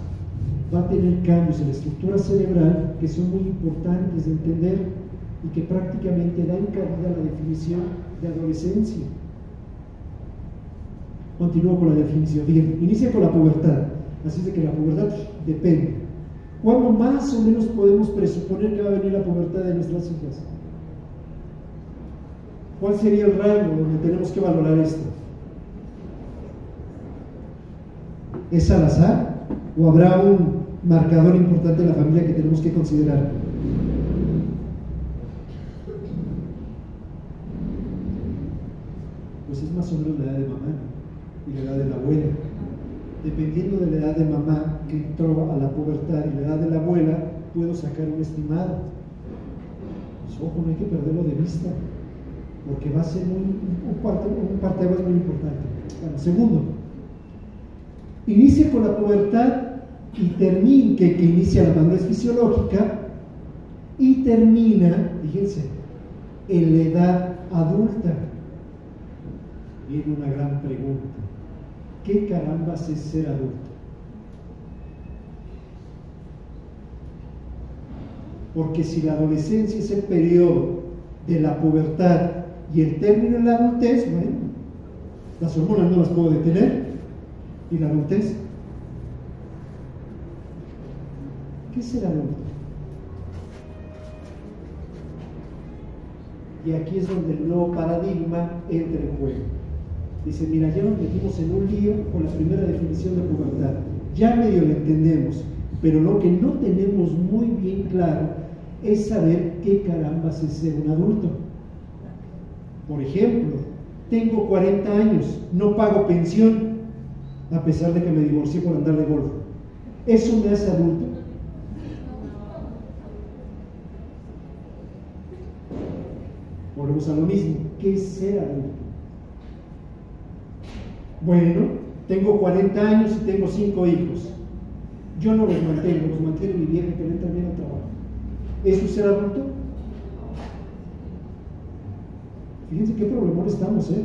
va a tener cambios en la estructura cerebral que son muy importantes de entender y que prácticamente dan cabida a la definición de adolescencia. Continúo con la definición. Bien, inicia con la pubertad, así de que la pubertad depende. ¿Cuándo más o menos podemos presuponer que va a venir la pubertad de nuestras hijas? ¿Cuál sería el rango donde tenemos que valorar esto? ¿Es al azar? ¿O habrá un marcador importante de la familia que tenemos que considerar? Pues es más o menos la edad de mamá y la edad de la abuela. Dependiendo de la edad de mamá que entró a la pubertad y la edad de la abuela, puedo sacar un estimado. Pues ojo, no hay que perderlo de vista, porque va a ser un parteaguas muy importante. Bueno, segundo, inicia con la pubertad y termina, que inicia la madurez fisiológica y termina, fíjense, en la edad adulta. Viene una gran pregunta: ¿qué carambas es ser adulto? Porque si la adolescencia es el periodo de la pubertad y el término de la adultez, bueno, las hormonas no las puedo detener. ¿Y la adultez? ¿Qué es ser adulto? Y aquí es donde el nuevo paradigma entra en juego. Dice, mira, ya nos metimos en un lío con la primera definición de pubertad. Ya medio lo entendemos, pero lo que no tenemos muy bien claro es saber qué carambas es ser un adulto. Por ejemplo, tengo 40 años, no pago pensión, a pesar de que me divorcié por andar de golf. ¿Eso me hace adulto? Volvemos a lo mismo. ¿Qué es ser adulto? Bueno, tengo 40 años y tengo 5 hijos. Yo no los mantengo, los mantiene mi vieja que le también al trabajo. ¿Eso es ser adulto? Fíjense qué problemón estamos, ¿eh?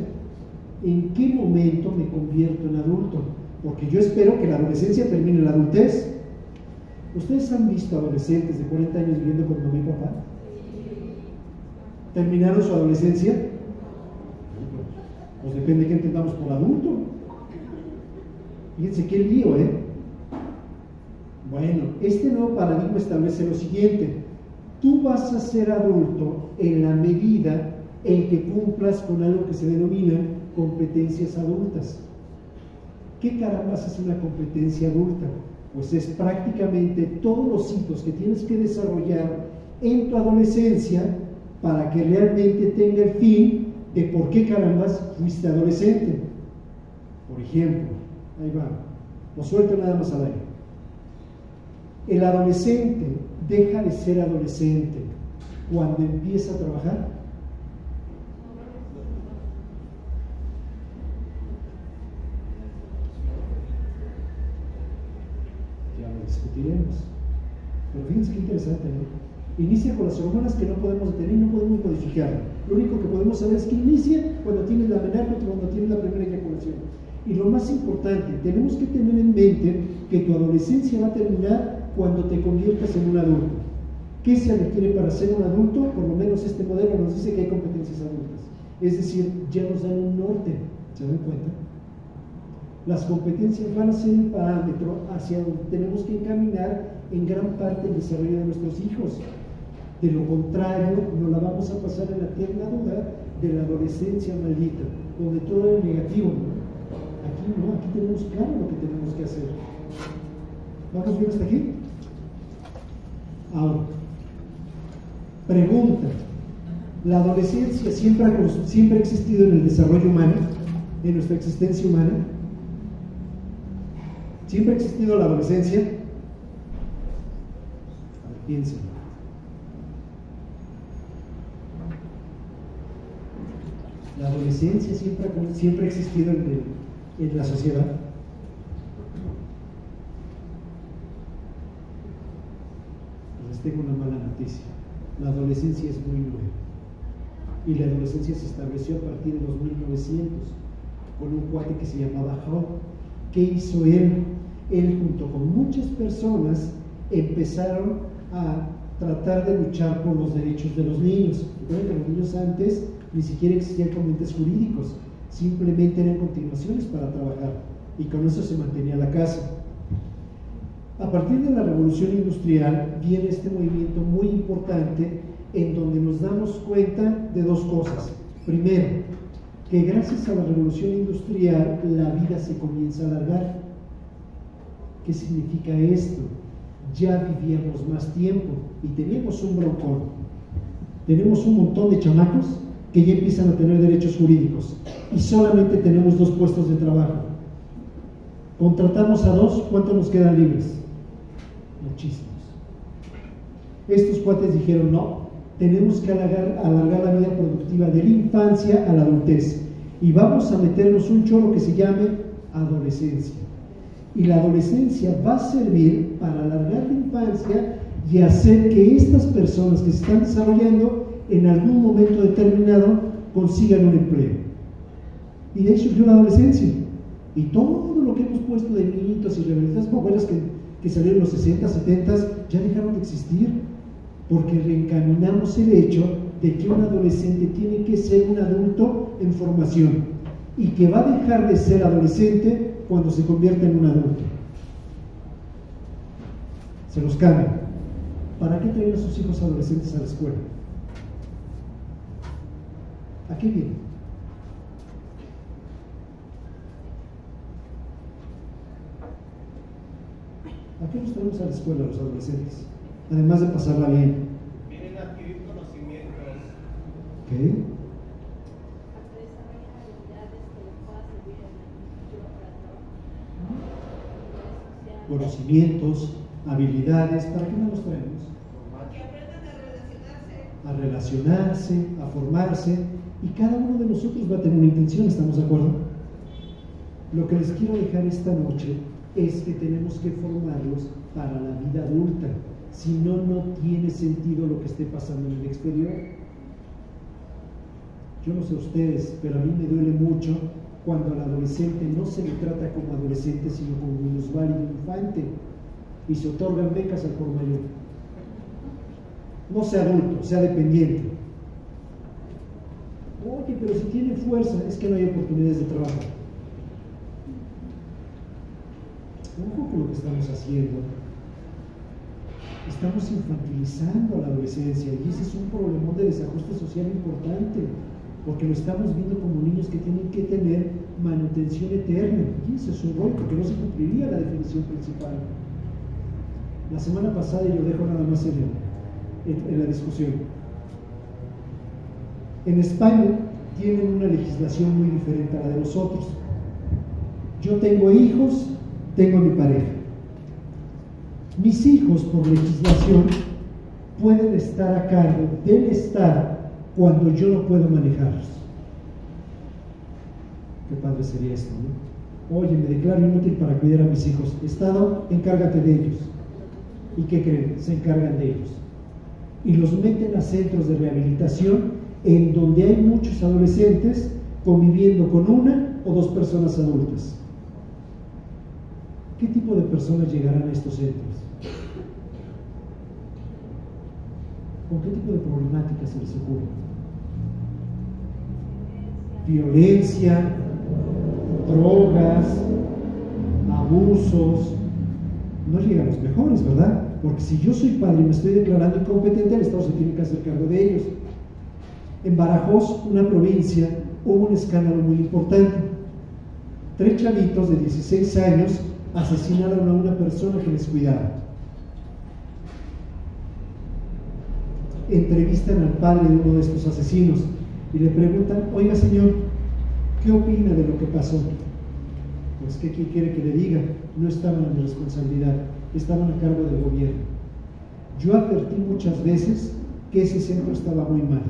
¿En qué momento me convierto en adulto? Porque yo espero que la adolescencia termine en la adultez. ¿Ustedes han visto adolescentes de 40 años viviendo con mamá y papá? ¿Terminaron su adolescencia? Pues depende de qué entendamos por adulto. Fíjense qué lío, ¿eh? Bueno, este nuevo paradigma establece lo siguiente: tú vas a ser adulto en la medida en que cumplas con algo que se denomina competencias adultas. ¿Qué carambas es una competencia adulta? Pues es prácticamente todos los hitos que tienes que desarrollar en tu adolescencia para que realmente tenga el fin de por qué carambas fuiste adolescente. Por ejemplo, ahí va, lo suelto nada más al aire. El adolescente deja de ser adolescente cuando empieza a trabajar. Ya lo discutiremos. Pero fíjense qué interesante, ¿no? Inicia con las hormonas que no podemos detener y no podemos modificar. Lo único que podemos saber es que inicia cuando tienes la menarca o cuando tienes la primera eyaculación. Y lo más importante, tenemos que tener en mente que tu adolescencia va a terminar cuando te conviertas en un adulto. ¿Qué se requiere para ser un adulto? Por lo menos este modelo nos dice que hay competencias adultas. Es decir, ya nos dan un norte. ¿Se dan cuenta? Las competencias van a ser el parámetro hacia donde tenemos que encaminar en gran parte el desarrollo de nuestros hijos. De lo contrario, nos la vamos a pasar en la eterna duda de la adolescencia maldita, donde todo es negativo, ¿no? Aquí no, aquí tenemos claro lo que tenemos que hacer. ¿Vamos bien hasta aquí? Ahora, pregunta: ¿la adolescencia siempre ha existido en el desarrollo humano, en nuestra existencia humana? ¿Siempre ha existido la adolescencia? A ver, piensen. La adolescencia siempre ha existido en la sociedad. Les tengo una mala noticia. La adolescencia es muy nueva. Y la adolescencia se estableció a partir de los 1900 con un cuate que se llamaba Hall. ¿Qué hizo él? Él, junto con muchas personas, empezaron a tratar de luchar por los derechos de los niños. Recuerden que los niños antes ni siquiera existían comité jurídicos, simplemente eran continuaciones para trabajar, y con eso se mantenía la casa. A partir de la revolución industrial viene este movimiento muy importante en donde nos damos cuenta de dos cosas. Primero, que gracias a la revolución industrial la vida se comienza a alargar. ¿Qué significa esto? Ya vivíamos más tiempo y teníamos un broncón. Tenemos un montón de chamacos que ya empiezan a tener derechos jurídicos y solamente tenemos 2 puestos de trabajo. Contratamos a 2, ¿cuántos nos quedan libres? Muchísimos. Estos cuates dijeron: no, tenemos que alargar la vida productiva de la infancia a la adultez y vamos a meternos un chorro que se llame adolescencia. Y la adolescencia va a servir para alargar la infancia y hacer que estas personas que se están desarrollando en algún momento determinado consigan un empleo. Y de ahí surgió la adolescencia. Y todo lo que hemos puesto de niñitos y rebeldes, abuelas que salieron en los 60, 70, ya dejaron de existir, porque reencaminamos el hecho de que un adolescente tiene que ser un adulto en formación y que va a dejar de ser adolescente cuando se convierta en un adulto. Se los cambian. ¿Para qué traen a sus hijos adolescentes a la escuela? ¿A qué vienen? ¿A qué nos traemos a la escuela los adolescentes? Además de pasarla bien. Vienen a adquirir conocimientos. ¿Qué? Conocimientos, habilidades. ¿Para qué nos los traemos? Que aprendan a relacionarse, a formarse, y cada uno de nosotros va a tener una intención, ¿estamos de acuerdo? Lo que les quiero dejar esta noche es que tenemos que formarlos para la vida adulta, si no, no tiene sentido lo que esté pasando en el exterior. Yo no sé ustedes, pero a mí me duele mucho cuando al adolescente no se le trata como adolescente, sino como minusválido infante, y se otorgan becas al por mayor. No sea adulto, sea dependiente. Oye, pero si tiene fuerza, es que no hay oportunidades de trabajo. Ojo con lo que estamos haciendo. Estamos infantilizando a la adolescencia y ese es un problemón de desajuste social importante, porque lo estamos viendo como niños que tienen que tener manutención eterna. Fíjense su rol, porque no se cumpliría la definición principal. La semana pasada, y lo dejo nada más en la discusión, en España tienen una legislación muy diferente a la de nosotros. Yo tengo hijos, tengo mi pareja. Mis hijos, por legislación, pueden estar a cargo del Estado cuando yo no puedo manejarlos. Qué padre sería esto, ¿no? Oye, me declaro inútil para cuidar a mis hijos. Estado, encárgate de ellos. ¿Y qué creen? Se encargan de ellos. Y los meten a centros de rehabilitación en donde hay muchos adolescentes conviviendo con una o dos personas adultas. ¿Qué tipo de personas llegarán a estos centros? ¿Con qué tipo de problemáticas se les ocurre? Violencia, drogas, abusos. No llegan los mejores, ¿verdad? Porque si yo soy padre y me estoy declarando incompetente, el Estado se tiene que hacer cargo de ellos. En Badajoz, una provincia, hubo un escándalo muy importante. 3 chavitos de 16 años asesinaron a una persona que les cuidaba. Entrevistan al padre de uno de estos asesinos y le preguntan: oiga señor, ¿qué opina de lo que pasó? Pues ¿qué quiere que le diga? No estaban en mi responsabilidad, estaban a cargo del gobierno. Yo advertí muchas veces que ese centro estaba muy mal.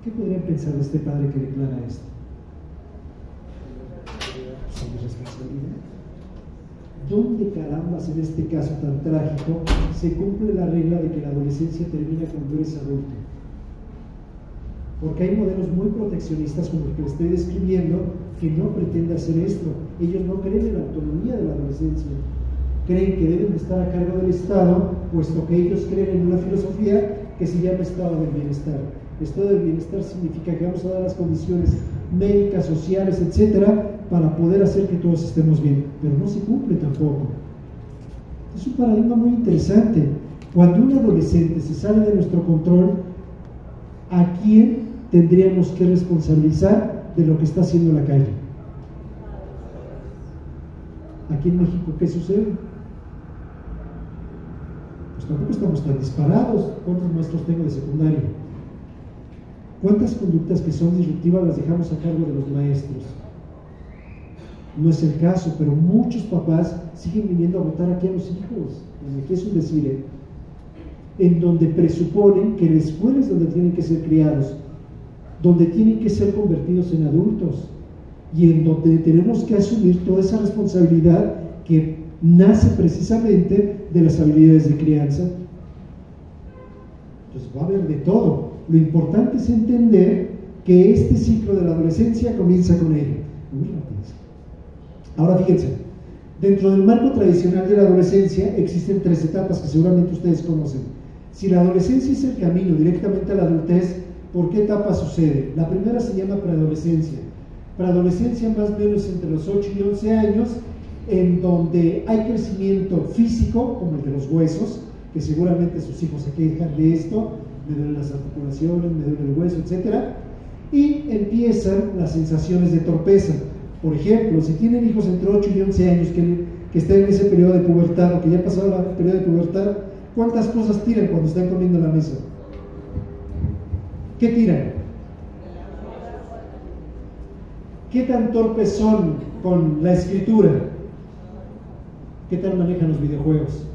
¿Qué podrían pensar de este padre que declara esto? ¿Sobre responsabilidad? ¿Dónde carambas en este caso tan trágico se cumple la regla de que la adolescencia termina cuando eres adulto? Porque hay modelos muy proteccionistas como el que les estoy describiendo que no pretende hacer esto. Ellos no creen en la autonomía de la adolescencia, creen que deben de estar a cargo del Estado, puesto que ellos creen en una filosofía que se llama Estado del Bienestar. Estado del Bienestar significa que vamos a dar las condiciones médicas, sociales, etcétera, para poder hacer que todos estemos bien, pero no se cumple tampoco. Es un paradigma muy interesante. Cuando un adolescente se sale de nuestro control, ¿a quién tendríamos que responsabilizar de lo que está haciendo en la calle? Aquí en México, ¿qué sucede? Pues tampoco estamos tan disparados. ¿Cuántos maestros tengo de secundaria? ¿Cuántas conductas que son disruptivas las dejamos a cargo de los maestros? No es el caso, pero muchos papás siguen viniendo a votar aquí a los hijos. Aquí es un decir, en donde presuponen que la escuela es donde tienen que ser criados, donde tienen que ser convertidos en adultos, y en donde tenemos que asumir toda esa responsabilidad que nace precisamente de las habilidades de crianza. Entonces va a haber de todo. Lo importante es entender que este ciclo de la adolescencia comienza con ella. Ahora fíjense, dentro del marco tradicional de la adolescencia existen 3 etapas que seguramente ustedes conocen. Si la adolescencia es el camino directamente a la adultez, ¿por qué etapa sucede? La primera se llama preadolescencia. Preadolescencia más o menos entre los 8 y 11 años, en donde hay crecimiento físico, como el de los huesos, que seguramente sus hijos se quejan de esto: me duelen las articulaciones, me duele el hueso, etc. Y empiezan las sensaciones de torpeza. Por ejemplo, si tienen hijos entre 8 y 11 años que estén en ese periodo de pubertad o que ya pasaron el periodo de pubertad, ¿cuántas cosas tiran cuando están comiendo en la mesa? ¿Qué tiran? ¿Qué tan torpes son con la escritura? ¿Qué tal manejan los videojuegos?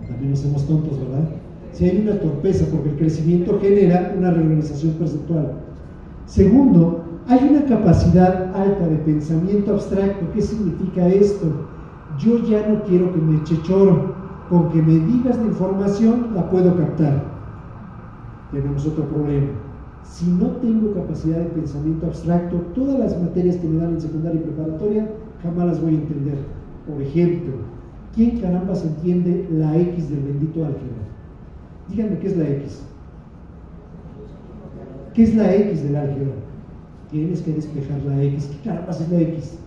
También no somos tontos, ¿verdad? Si hay una torpeza, porque el crecimiento genera una reorganización perceptual. Segundo, hay una capacidad alta de pensamiento abstracto. ¿Qué significa esto? Yo ya no quiero que me eche choro, con que me digas la información la puedo captar. Tenemos otro problema. Si no tengo capacidad de pensamiento abstracto, todas las materias que me dan en secundaria y preparatoria jamás las voy a entender. Por ejemplo, ¿quién carambas entiende la X del bendito álgebra? Díganme, ¿qué es la X? ¿Qué es la X del álgebra? Tienes que despejar la X. ¿Qué carambas es la X?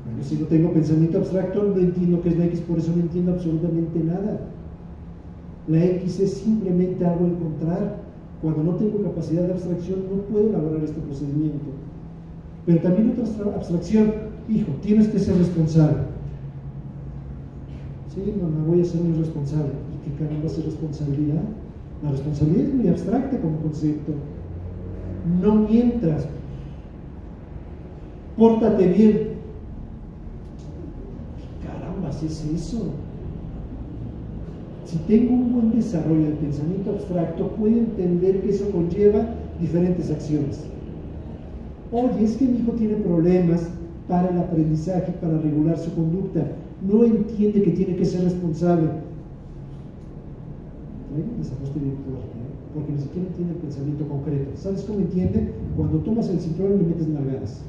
Bueno, si no tengo pensamiento abstracto, no entiendo qué es la X, por eso no entiendo absolutamente nada. La X es simplemente algo a encontrar. Cuando no tengo capacidad de abstracción, no puedo elaborar este procedimiento. Pero también otra abstracción, hijo, tienes que ser responsable. Sí, mamá, voy a ser muy responsable. ¿Y qué caramba es responsabilidad? La responsabilidad es muy abstracta como concepto. No mientras, pórtate bien. ¿Qué carambas es eso? Si tengo un buen desarrollo del pensamiento abstracto, puedo entender que eso conlleva diferentes acciones. Oye, es que mi hijo tiene problemas para el aprendizaje, para regular su conducta. No entiende que tiene que ser responsable. Hay un desajuste director, porque ni siquiera entiende el pensamiento concreto. ¿Sabes cómo entiende? Cuando tomas el cinturón y le metes nalgadas.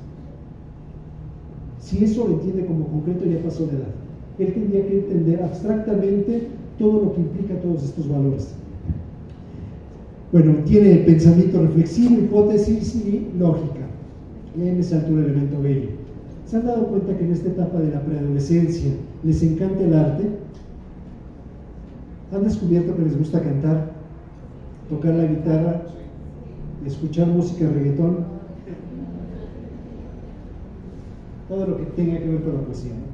Si eso lo entiende como concreto, ya pasó la edad. Él tendría que entender abstractamente todo lo que implica todos estos valores. Bueno, tiene pensamiento reflexivo, hipótesis y lógica. Y ahí me salta un elemento bello. ¿Se han dado cuenta que en esta etapa de la preadolescencia les encanta el arte? ¿Han descubierto que les gusta cantar, tocar la guitarra, escuchar música de reggaetón? Todo lo que tenga que ver con la poesía, ¿no?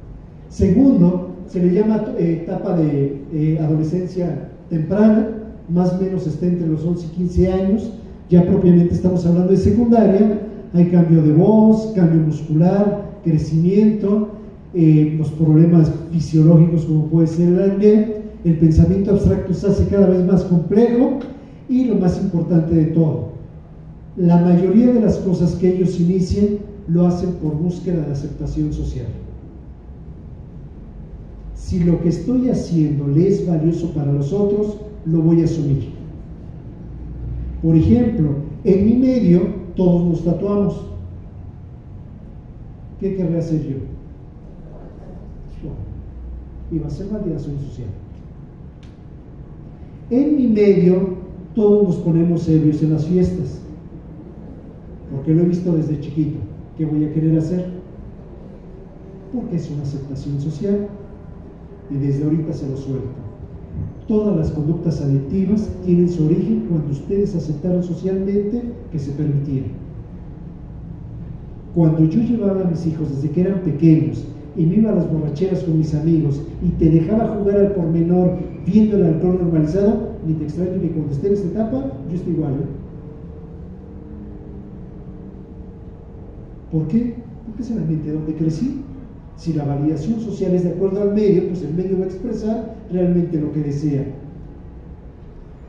Segundo, se le llama etapa de adolescencia temprana, más o menos está entre los 11 y 15 años, ya propiamente estamos hablando de secundaria. Hay cambio de voz, cambio muscular, crecimiento, los problemas fisiológicos como puede ser el acné, el pensamiento abstracto se hace cada vez más complejo y lo más importante de todo, la mayoría de las cosas que ellos inician lo hacen por búsqueda de aceptación social. Si lo que estoy haciendo le es valioso para los otros, lo voy a asumir. Por ejemplo, en mi medio todos nos tatuamos. ¿Qué querré hacer yo? Y va a ser validación social. En mi medio todos nos ponemos ebrios en las fiestas, porque lo he visto desde chiquito. ¿Qué voy a querer hacer? Porque es una aceptación social y desde ahorita se lo suelto. Todas las conductas adictivas tienen su origen cuando ustedes aceptaron socialmente que se permitieron. Cuando yo llevaba a mis hijos desde que eran pequeños y me iba a las borracheras con mis amigos y te dejaba jugar al pormenor viendo el alcohol normalizado, ni te extraño que cuando esté en esta etapa, yo estoy igual, ¿eh? ¿Por qué? Porque es el ambiente donde crecí. Si la validación social es de acuerdo al medio, pues el medio va a expresar realmente lo que desea.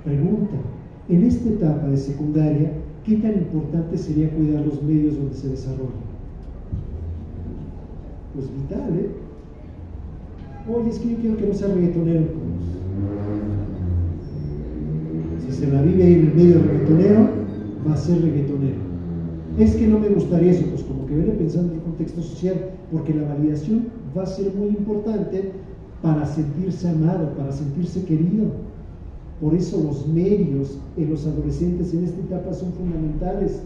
Pregunta, en esta etapa de secundaria, ¿qué tan importante sería cuidar los medios donde se desarrolla? Pues vital, ¿eh? Oye, es que yo quiero que no sea reggaetonero. Si se la vive ahí en el medio reggaetonero, va a ser reggaetonero. Es que no me gustaría eso, pues como que viene pensando en el contexto social, porque la validación va a ser muy importante para sentirse amado, para sentirse querido. Por eso los medios en los adolescentes en esta etapa son fundamentales.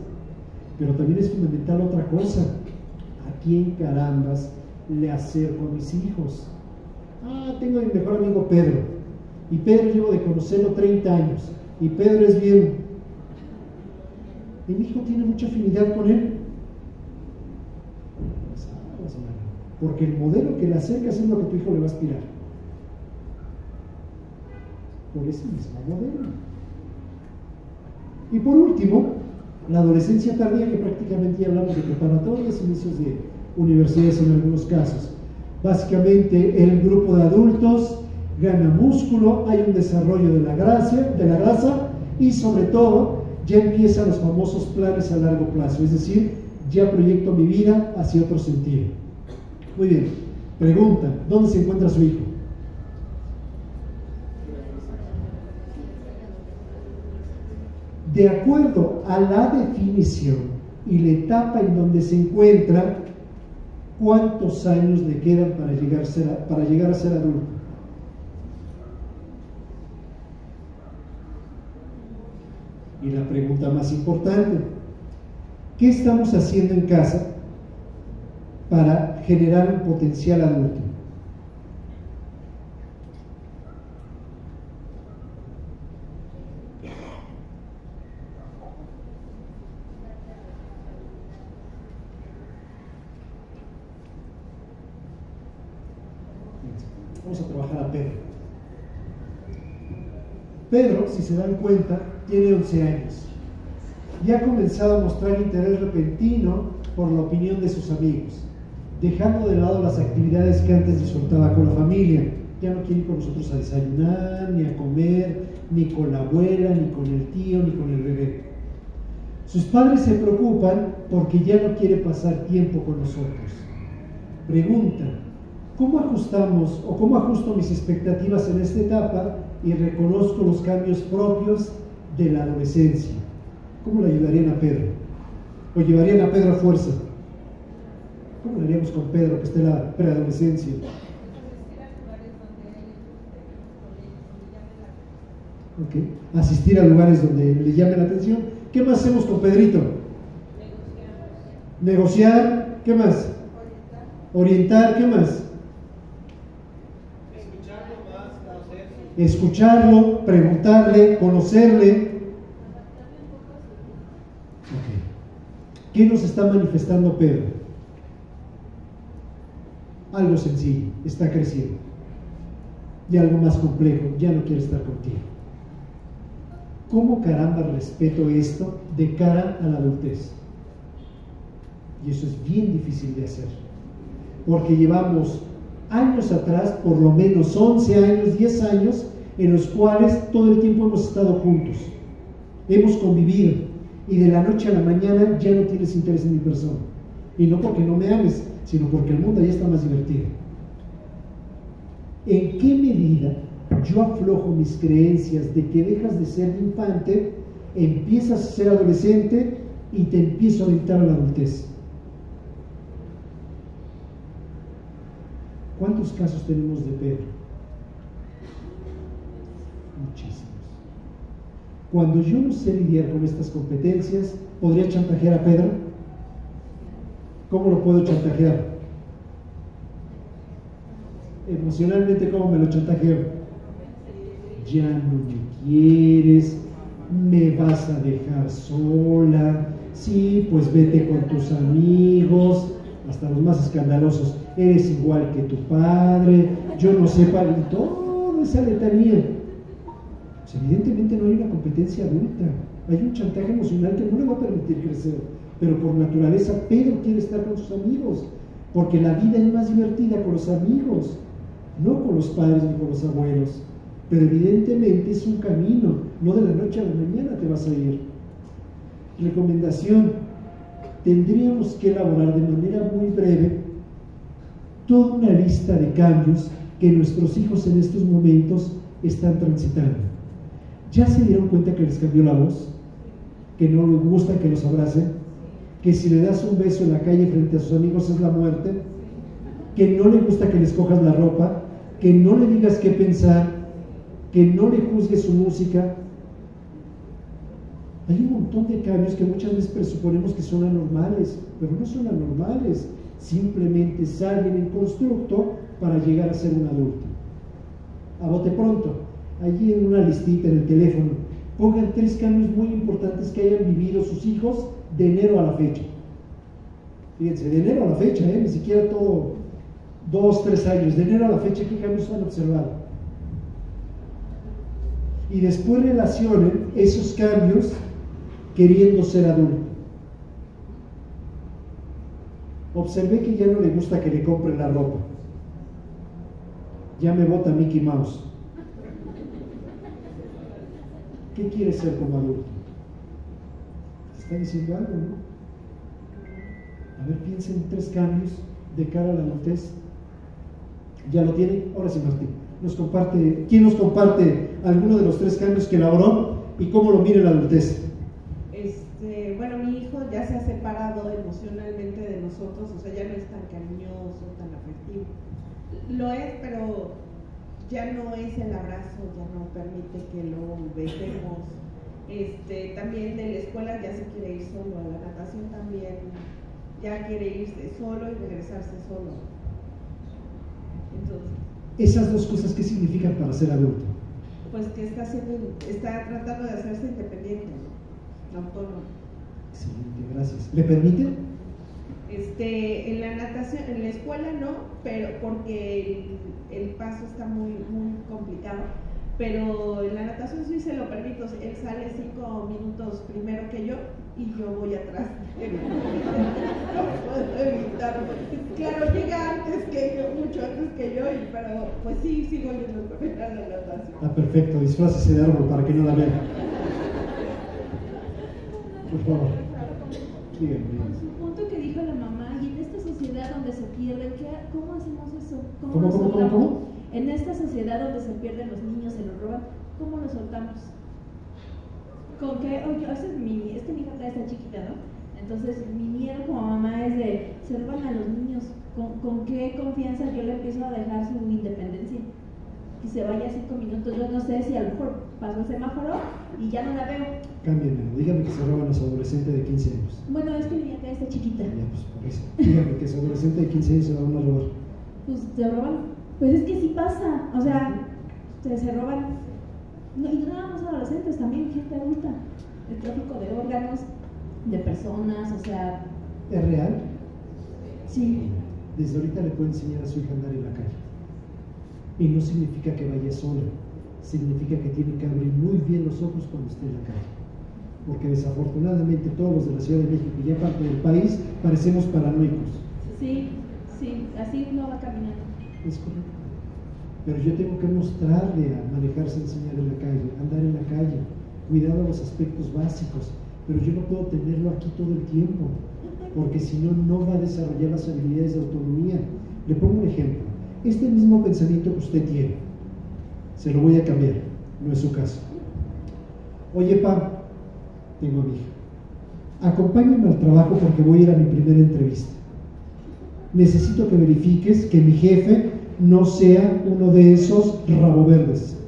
Pero también es fundamental otra cosa. ¿A quién carambas le acerco a mis hijos? Ah, tengo a mi mejor amigo Pedro. Y Pedro llevo de conocerlo 30 años. Y Pedro es bien. Y mi hijo tiene mucha afinidad con él. Porque el modelo que le acercas es lo que tu hijo le va a aspirar. Por ese mismo modelo. Y por último, la adolescencia tardía, que prácticamente ya hablamos de preparatorias, inicios de universidades en algunos casos. Básicamente el grupo de adultos gana músculo, hay un desarrollo de la grasa y sobre todo ya empiezan los famosos planes a largo plazo, es decir, ya proyecto mi vida hacia otro sentido. Muy bien, pregunta, ¿dónde se encuentra su hijo? De acuerdo a la definición y la etapa en donde se encuentra, ¿cuántos años le quedan para llegar a ser adulto? Y la pregunta más importante, ¿qué estamos haciendo en casa para generar un potencial adulto? Vamos a trabajar a Pedro. Pedro, si se dan cuenta, tiene 11 años y ha comenzado a mostrar interés repentino por la opinión de sus amigos, dejando de lado las actividades que antes disfrutaba con la familia. Ya no quiere ir con nosotros a desayunar, ni a comer, ni con la abuela, ni con el tío, ni con el bebé. Sus padres se preocupan porque ya no quiere pasar tiempo con nosotros. Preguntan, ¿cómo ajustamos o cómo ajusto mis expectativas en esta etapa y reconozco los cambios propios de la adolescencia? ¿Cómo le ayudarían a Pedro? ¿O llevarían a Pedro a fuerza? ¿Cómo lo haríamos con Pedro que está en la preadolescencia? Okay. Asistir a lugares donde le llame la atención. ¿Qué más hacemos con Pedrito? Negociar. ¿Qué más? Orientar. ¿Qué más? Escucharlo, preguntarle, conocerle. Okay. ¿Qué nos está manifestando Pedro? Algo sencillo, está creciendo. Y algo más complejo, ya no quiere estar contigo. ¿Cómo caramba respeto esto de cara a la adultez? Y eso es bien difícil de hacer, porque llevamos años atrás, por lo menos 11 años, 10 años, en los cuales todo el tiempo hemos estado juntos, hemos convivido, y de la noche a la mañana ya no tienes interés en mi persona, y no porque no me ames, sino porque el mundo ya está más divertido. ¿En qué medida yo aflojo mis creencias de que dejas de ser infante, empiezas a ser adolescente y te empiezo a aventar a la adultez? ¿Cuántos casos tenemos de Pedro? Muchísimos. Cuando yo no sé lidiar con estas competencias, ¿podría chantajear a Pedro? ¿Cómo lo puedo chantajear? Emocionalmente, ¿cómo me lo chantajeo? Ya no me quieres, me vas a dejar sola, sí, pues vete con tus amigos, hasta los más escandalosos, eres igual que tu padre, yo no sé, y toda esa letanía. Pues evidentemente no hay una competencia adulta, hay un chantaje emocional que no le va a permitir crecer, pero por naturaleza Pedro quiere estar con sus amigos, porque la vida es más divertida con los amigos, no con los padres ni con los abuelos. Pero evidentemente es un camino, no de la noche a la mañana te vas a ir. Recomendación: tendríamos que elaborar de manera muy breve toda una lista de cambios que nuestros hijos en estos momentos están transitando. ¿Ya se dieron cuenta que les cambió la voz? ¿Que no les gusta que los abracen? ¿Que si le das un beso en la calle frente a sus amigos es la muerte? ¿Que no le gusta que les cojas la ropa? ¿Que no le digas qué pensar? ¿Que no le juzgues su música? Hay un montón de cambios que muchas veces presuponemos que son anormales, pero no son anormales, simplemente salen en constructo para llegar a ser un adulto. A bote pronto, allí en una listita en el teléfono, pongan 3 cambios muy importantes que hayan vivido sus hijos de enero a la fecha. Fíjense, de enero a la fecha, ni siquiera todo 2, 3 años, de enero a la fecha, ¿qué cambios han observado? Y después relacionen esos cambios queriendo ser adulto. Observé que ya no le gusta que le compren la ropa. Ya me bota Mickey Mouse. ¿Qué quiere ser como adulto? ¿Te está diciendo algo, no? A ver, piensen en 3 cambios de cara a la adultez. ¿Ya lo tienen? Ahora sí, Martín. ¿Quién nos comparte alguno de los 3 cambios que elaboró y cómo lo mira la adultez? Bueno, mi hijo ya se ha separado emocionalmente de nosotros, o sea, ya no es tan cariñoso, tan afectivo. Lo es, pero ya no es el abrazo, ya no permite que lo besemos. También de la escuela ya se quiere ir solo, a la natación también ya quiere irse solo y regresarse solo. Entonces, esas 2 cosas, ¿qué significan para ser adulto? Pues que está tratando de hacerse independiente, ¿no? Autónomo. Excelente, gracias. ¿Le permiten? En la natación, en la escuela no, pero porque el paso está muy complicado. Pero en la natación sí se lo permito. Él sale 5 minutos primero que yo y yo voy atrás. No puedo evitarlo. Claro, llega antes que yo, mucho antes que yo, pero pues sí, sigo yendo con él a la natación. Ah, perfecto, disfrácese de árbol para que no la vean. Por favor, díganme. Su punto que dijo la mamá, y en esta sociedad donde se pierden, ¿cómo hacemos eso? ¿Cómo? En esta sociedad donde se pierden los niños, se los roban, ¿cómo los soltamos? ¿Con qué? Oye, es que mi hija todavía está chiquita, ¿no? Entonces, mi miedo como mamá es de, se roban a los niños, ¿con qué confianza yo le empiezo a dejar su independencia? Que se vaya 5 minutos, yo no sé si a lo mejor pasó el semáforo y ya no la veo. Cámbienme, dígame que se roban a su adolescente de 15 años. Bueno, es que mi hija todavía está chiquita. Ya, pues por eso. Dígame que su adolescente de 15 años se va a robar. Pues se roban. Pues es que sí pasa, o sea, se roban, no, y no nada más adolescentes, también gente adulta, el tráfico de órganos, de personas, o sea... ¿Es real? Sí. Desde ahorita le puedo enseñar a su hija a andar en la calle. Y no significa que vaya sola, significa que tiene que abrir muy bien los ojos cuando esté en la calle. Porque desafortunadamente todos los de la Ciudad de México y ya parte del país parecemos paranoicos. Sí, así no va caminando. Es correcto. Pero yo tengo que mostrarle a manejarse, enseñar en la calle, andar en la calle, cuidar de los aspectos básicos, pero yo no puedo tenerlo aquí todo el tiempo, porque si no, no va a desarrollar las habilidades de autonomía. Le pongo un ejemplo. Este mismo pensamiento que usted tiene, se lo voy a cambiar, no es su caso. Oye, pa, tengo a mi hija, acompáñame al trabajo porque voy a ir a mi primera entrevista. Necesito que verifiques que mi jefe no sea uno de esos rabo verdes.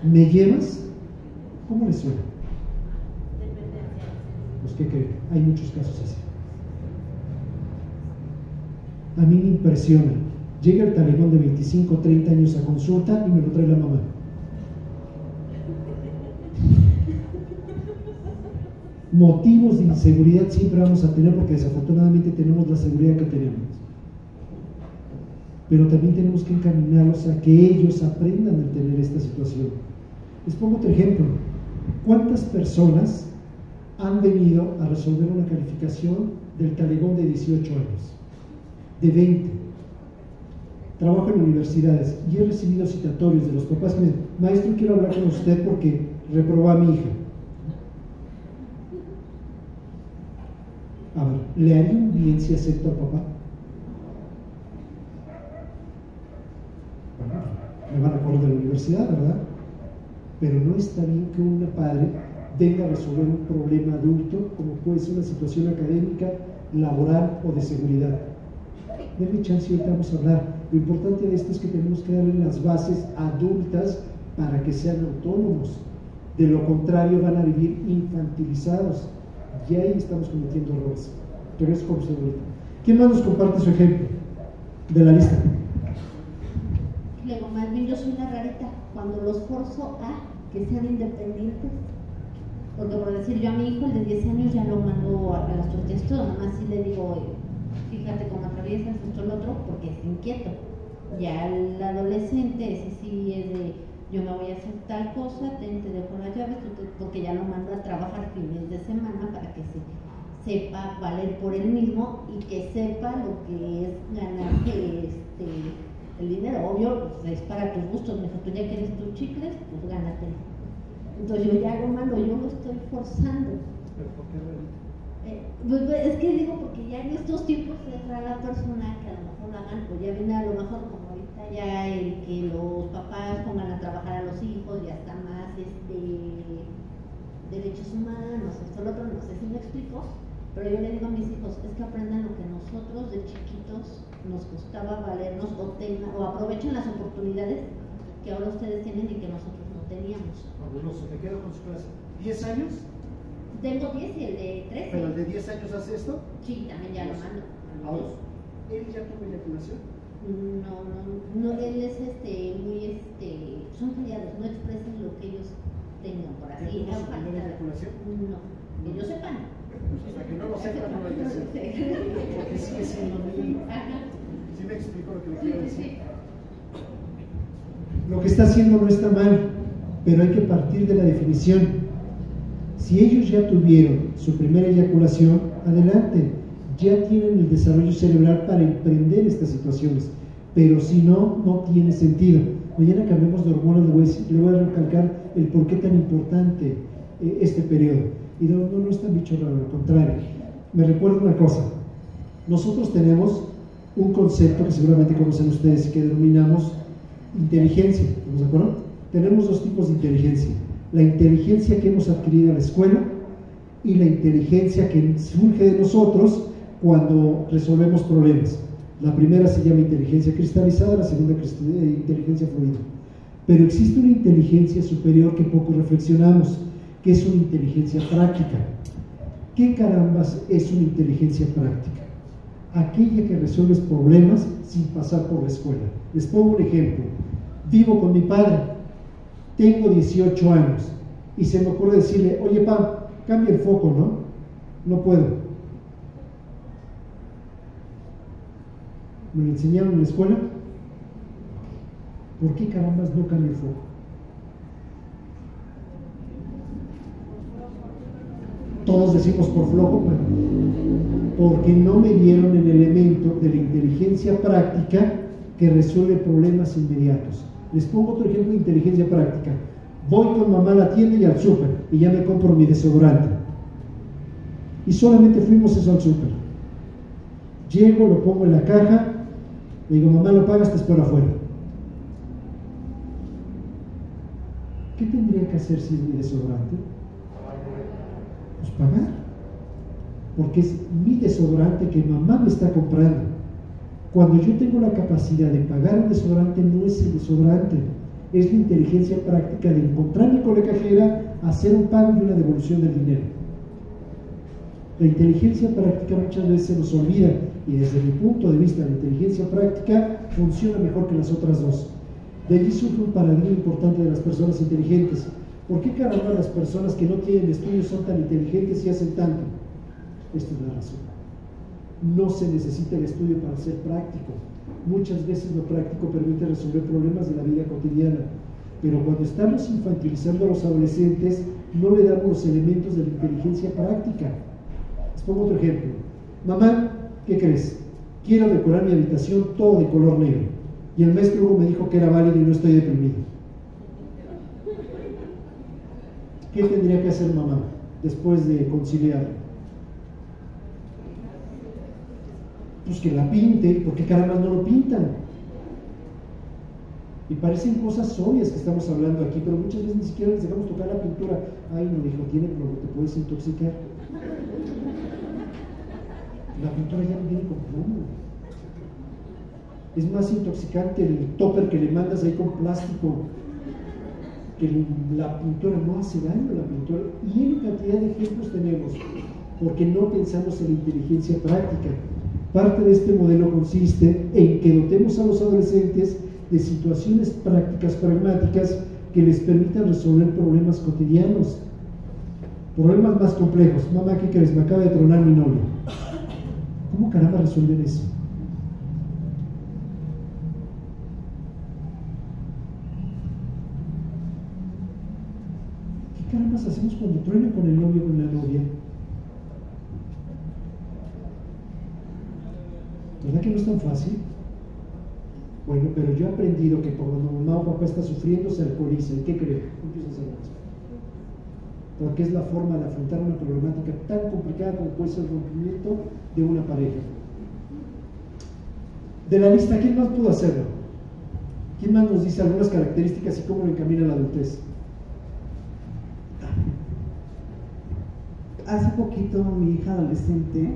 ¿Me llevas? ¿Cómo le suena? Pues, ¿qué creen? Hay muchos casos así. A mí me impresiona. Llega el talegón de 25 o 30 años a consulta y me lo trae la mamá. Motivos de inseguridad siempre vamos a tener porque desafortunadamente tenemos la seguridad que tenemos. Pero también tenemos que encaminarlos a que ellos aprendan a tener esta situación. Les pongo otro ejemplo. ¿Cuántas personas han venido a resolver una calificación del talegón de 18 años? De 20. Trabajo en universidades y he recibido citatorios de los papás que me dicen: maestro, quiero hablar con usted porque reprobó a mi hija. A ver, ¿le haría un bien si acepto al papá? Bueno, me van a correr de la universidad, ¿verdad? Pero no está bien que un padre venga a resolver un problema adulto como puede ser una situación académica, laboral o de seguridad. Denme chance y ahorita vamos a hablar. Lo importante de esto es que tenemos que darle las bases adultas para que sean autónomos. De lo contrario van a vivir infantilizados. Y ahí estamos cometiendo errores. Regreso con usted ahorita. ¿Quién más nos comparte su ejemplo de la lista? Luego, más bien yo soy una rarita. Cuando los forzo a que sean independientes, porque por decir, yo a mi hijo, el de 10 años, ya lo mando a las tortillas todo, nada más sí le digo, fíjate cómo atraviesas esto y lo otro, porque es inquieto. Ya el adolescente, ese sí es de, yo me voy a hacer tal cosa, te dejo las llaves, porque ya lo mando a trabajar fines de semana para que sepa valer por él mismo y que sepa lo que es ganarse el dinero. Obvio, pues es para tus gustos, mejor tú ya quieres tus chicles, pues gánate. Entonces yo ya lo mando, yo lo estoy forzando. ¿Pero por qué pues es que digo, porque ya en estos tiempos entra la persona que a lo mejor lo hagan, pues ya viene a lo mejor como ahorita ya el que los papás pongan a trabajar a los hijos, ya está más derechos humanos, esto lo otro, no sé si me explico, pero yo le digo a mis hijos, es que aprendan lo que nosotros de chiquitos nos costaba valernos o aprovechen las oportunidades que ahora ustedes tienen y que nosotros no teníamos. Fabuloso, me quedo con su clase. ¿10 años? Tengo 10 y el de 13. ¿Pero el de 10 años hace esto? Sí, también ya lo mando. Ahora, ¿él ya tuvo eyaculación? No, él es muy, son callados, no expresan lo que ellos tengan por así. ¿No se tomó eyaculación? No, que yo sepan. Hasta que no lo sepa, no lo hay que hacer. Porque sigue siendo muy... ¿Sí me explico lo que le quiero decir? Lo que está haciendo no está mal, pero hay que partir de la definición. Si ellos ya tuvieron su primera eyaculación, adelante, ya tienen el desarrollo cerebral para emprender estas situaciones, pero si no, no tiene sentido. Mañana que hablemos de hormonas le voy a recalcar el por qué tan importante este periodo. Y no es tan bicho raro, al contrario. Me recuerda una cosa, nosotros tenemos un concepto que seguramente conocen ustedes que denominamos inteligencia, ¿estamos de acuerdo? Tenemos dos tipos de inteligencia: la inteligencia que hemos adquirido en la escuela y la inteligencia que surge de nosotros cuando resolvemos problemas. La primera se llama inteligencia cristalizada, la segunda inteligencia fluida. Pero existe una inteligencia superior que poco reflexionamos, que es una inteligencia práctica. ¿Qué carambas es una inteligencia práctica? Aquella que resuelve problemas sin pasar por la escuela. Les pongo un ejemplo. Vivo con mi padre, tengo 18 años y se me ocurre decirle: oye, pa, cambia el foco, ¿no? No puedo. ¿Me lo enseñaron en la escuela? ¿Por qué carambas no cambia el foco? Todos decimos por flojo, bueno, porque no me dieron el elemento de la inteligencia práctica que resuelve problemas inmediatos. Les pongo otro ejemplo de inteligencia práctica. Voy con mamá a la tienda y al súper y ya me compro mi desodorante. Y solamente fuimos eso al súper. Llego, lo pongo en la caja, le digo: mamá, lo pagas, te espero afuera. ¿Qué tendría que hacer si es mi desodorante? Pues pagar, porque es mi desodorante que mamá me está comprando. Cuando yo tengo la capacidad de pagar un desodorante, no es el desodorante, es la inteligencia práctica de encontrarme con la cajera, hacer un pago y una devolución del dinero. La inteligencia práctica muchas veces se nos olvida, y desde mi punto de vista la inteligencia práctica funciona mejor que las otras dos. De allí surge un paradigma importante de las personas inteligentes. ¿Por qué caramba las personas que no tienen estudios son tan inteligentes y hacen tanto? Esta es la razón. No se necesita el estudio para ser práctico. Muchas veces lo práctico permite resolver problemas de la vida cotidiana, pero cuando estamos infantilizando a los adolescentes no le damos los elementos de la inteligencia práctica. Les pongo otro ejemplo. Mamá, ¿qué crees? Quiero decorar mi habitación todo de color negro, y el maestro Hugo me dijo que era válido y no estoy deprimido. ¿Qué tendría que hacer mamá después de conciliar? Pues que la pinte, porque caramba no lo pintan. Y parecen cosas obvias que estamos hablando aquí, pero muchas veces ni siquiera les dejamos tocar la pintura. Ay, no, hijo, tiene plomo, te puedes intoxicar. La pintura ya no viene con plomo. Es más intoxicante el topper que le mandas ahí con plástico, que la pintura. No hace daño a la pintura. Y en cantidad de ejemplos tenemos, porque no pensamos en la inteligencia práctica. Parte de este modelo consiste en que dotemos a los adolescentes de situaciones prácticas, pragmáticas, que les permitan resolver problemas cotidianos, problemas más complejos. Mamá, ¿qué crees? Me acaba de tronar mi novio. ¿Cómo caramba resuelven eso? ¿Qué carambas hacemos cuando truena con el novio o con la novia? ¿Verdad que no es tan fácil? Bueno, pero yo he aprendido que cuando mamá o papá está sufriendo se alcoholiza. ¿Y qué creo? Empieza a hacer eso. Porque es la forma de afrontar una problemática tan complicada como puede ser el rompimiento de una pareja. De la lista, ¿quién más pudo hacerlo? ¿Quién más nos dice algunas características y cómo lo encamina la adultez? Hace poquito mi hija adolescente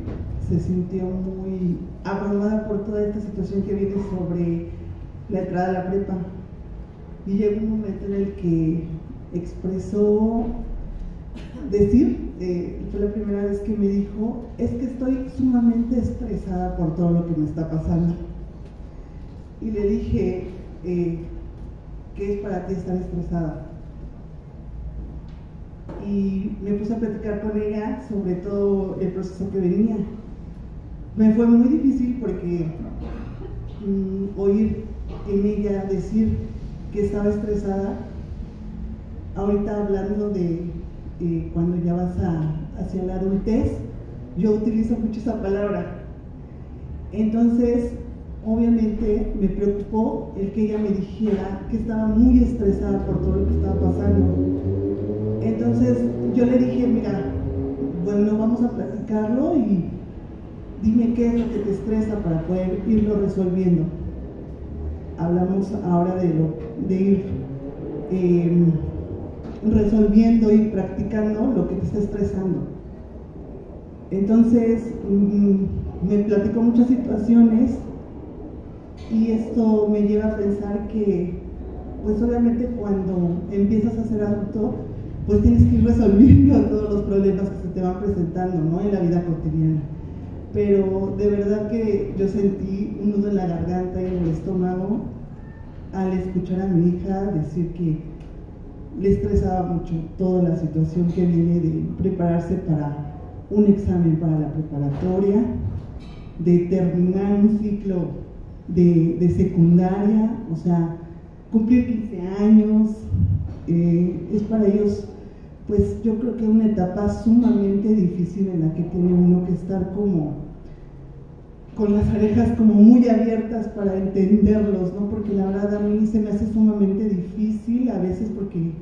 se sintió muy abrumada por toda esta situación que viene sobre la entrada a la prepa, y llegó un momento en el que expresó fue la primera vez que me dijo: es que estoy sumamente estresada por todo lo que me está pasando. Y le dije: ¿qué es para ti estar estresada? y me puse a platicar con ella sobre todo el proceso que venía. Me fue muy difícil porque oír en ella decir que estaba estresada, ahorita hablando de cuando ya vas hacia la adultez, yo utilizo mucho esa palabra. Entonces, obviamente me preocupó el que ella me dijera que estaba muy estresada por todo lo que estaba pasando. Entonces yo le dije, mira, bueno, vamos a platicarlo y dime qué es lo que te estresa para poder irlo resolviendo. Hablamos ahora de ir resolviendo y practicando lo que te está estresando. Entonces me platicó muchas situaciones y esto me lleva a pensar que pues obviamente cuando empiezas a ser adulto pues tienes que ir resolviendo todos los problemas que se te van presentando, ¿no?, en la vida cotidiana. Pero de verdad que yo sentí un nudo en la garganta y en el estómago al escuchar a mi hija decir que le estresaba mucho toda la situación que viene de prepararse para un examen para la preparatoria, de terminar un ciclo de secundaria, o sea, cumplir 15 años, es para ellos, pues yo creo que una etapa sumamente difícil en la que tiene uno que estar como con las orejas como muy abiertas para entenderlos, ¿no? Porque la verdad a mí se me hace sumamente difícil a veces porque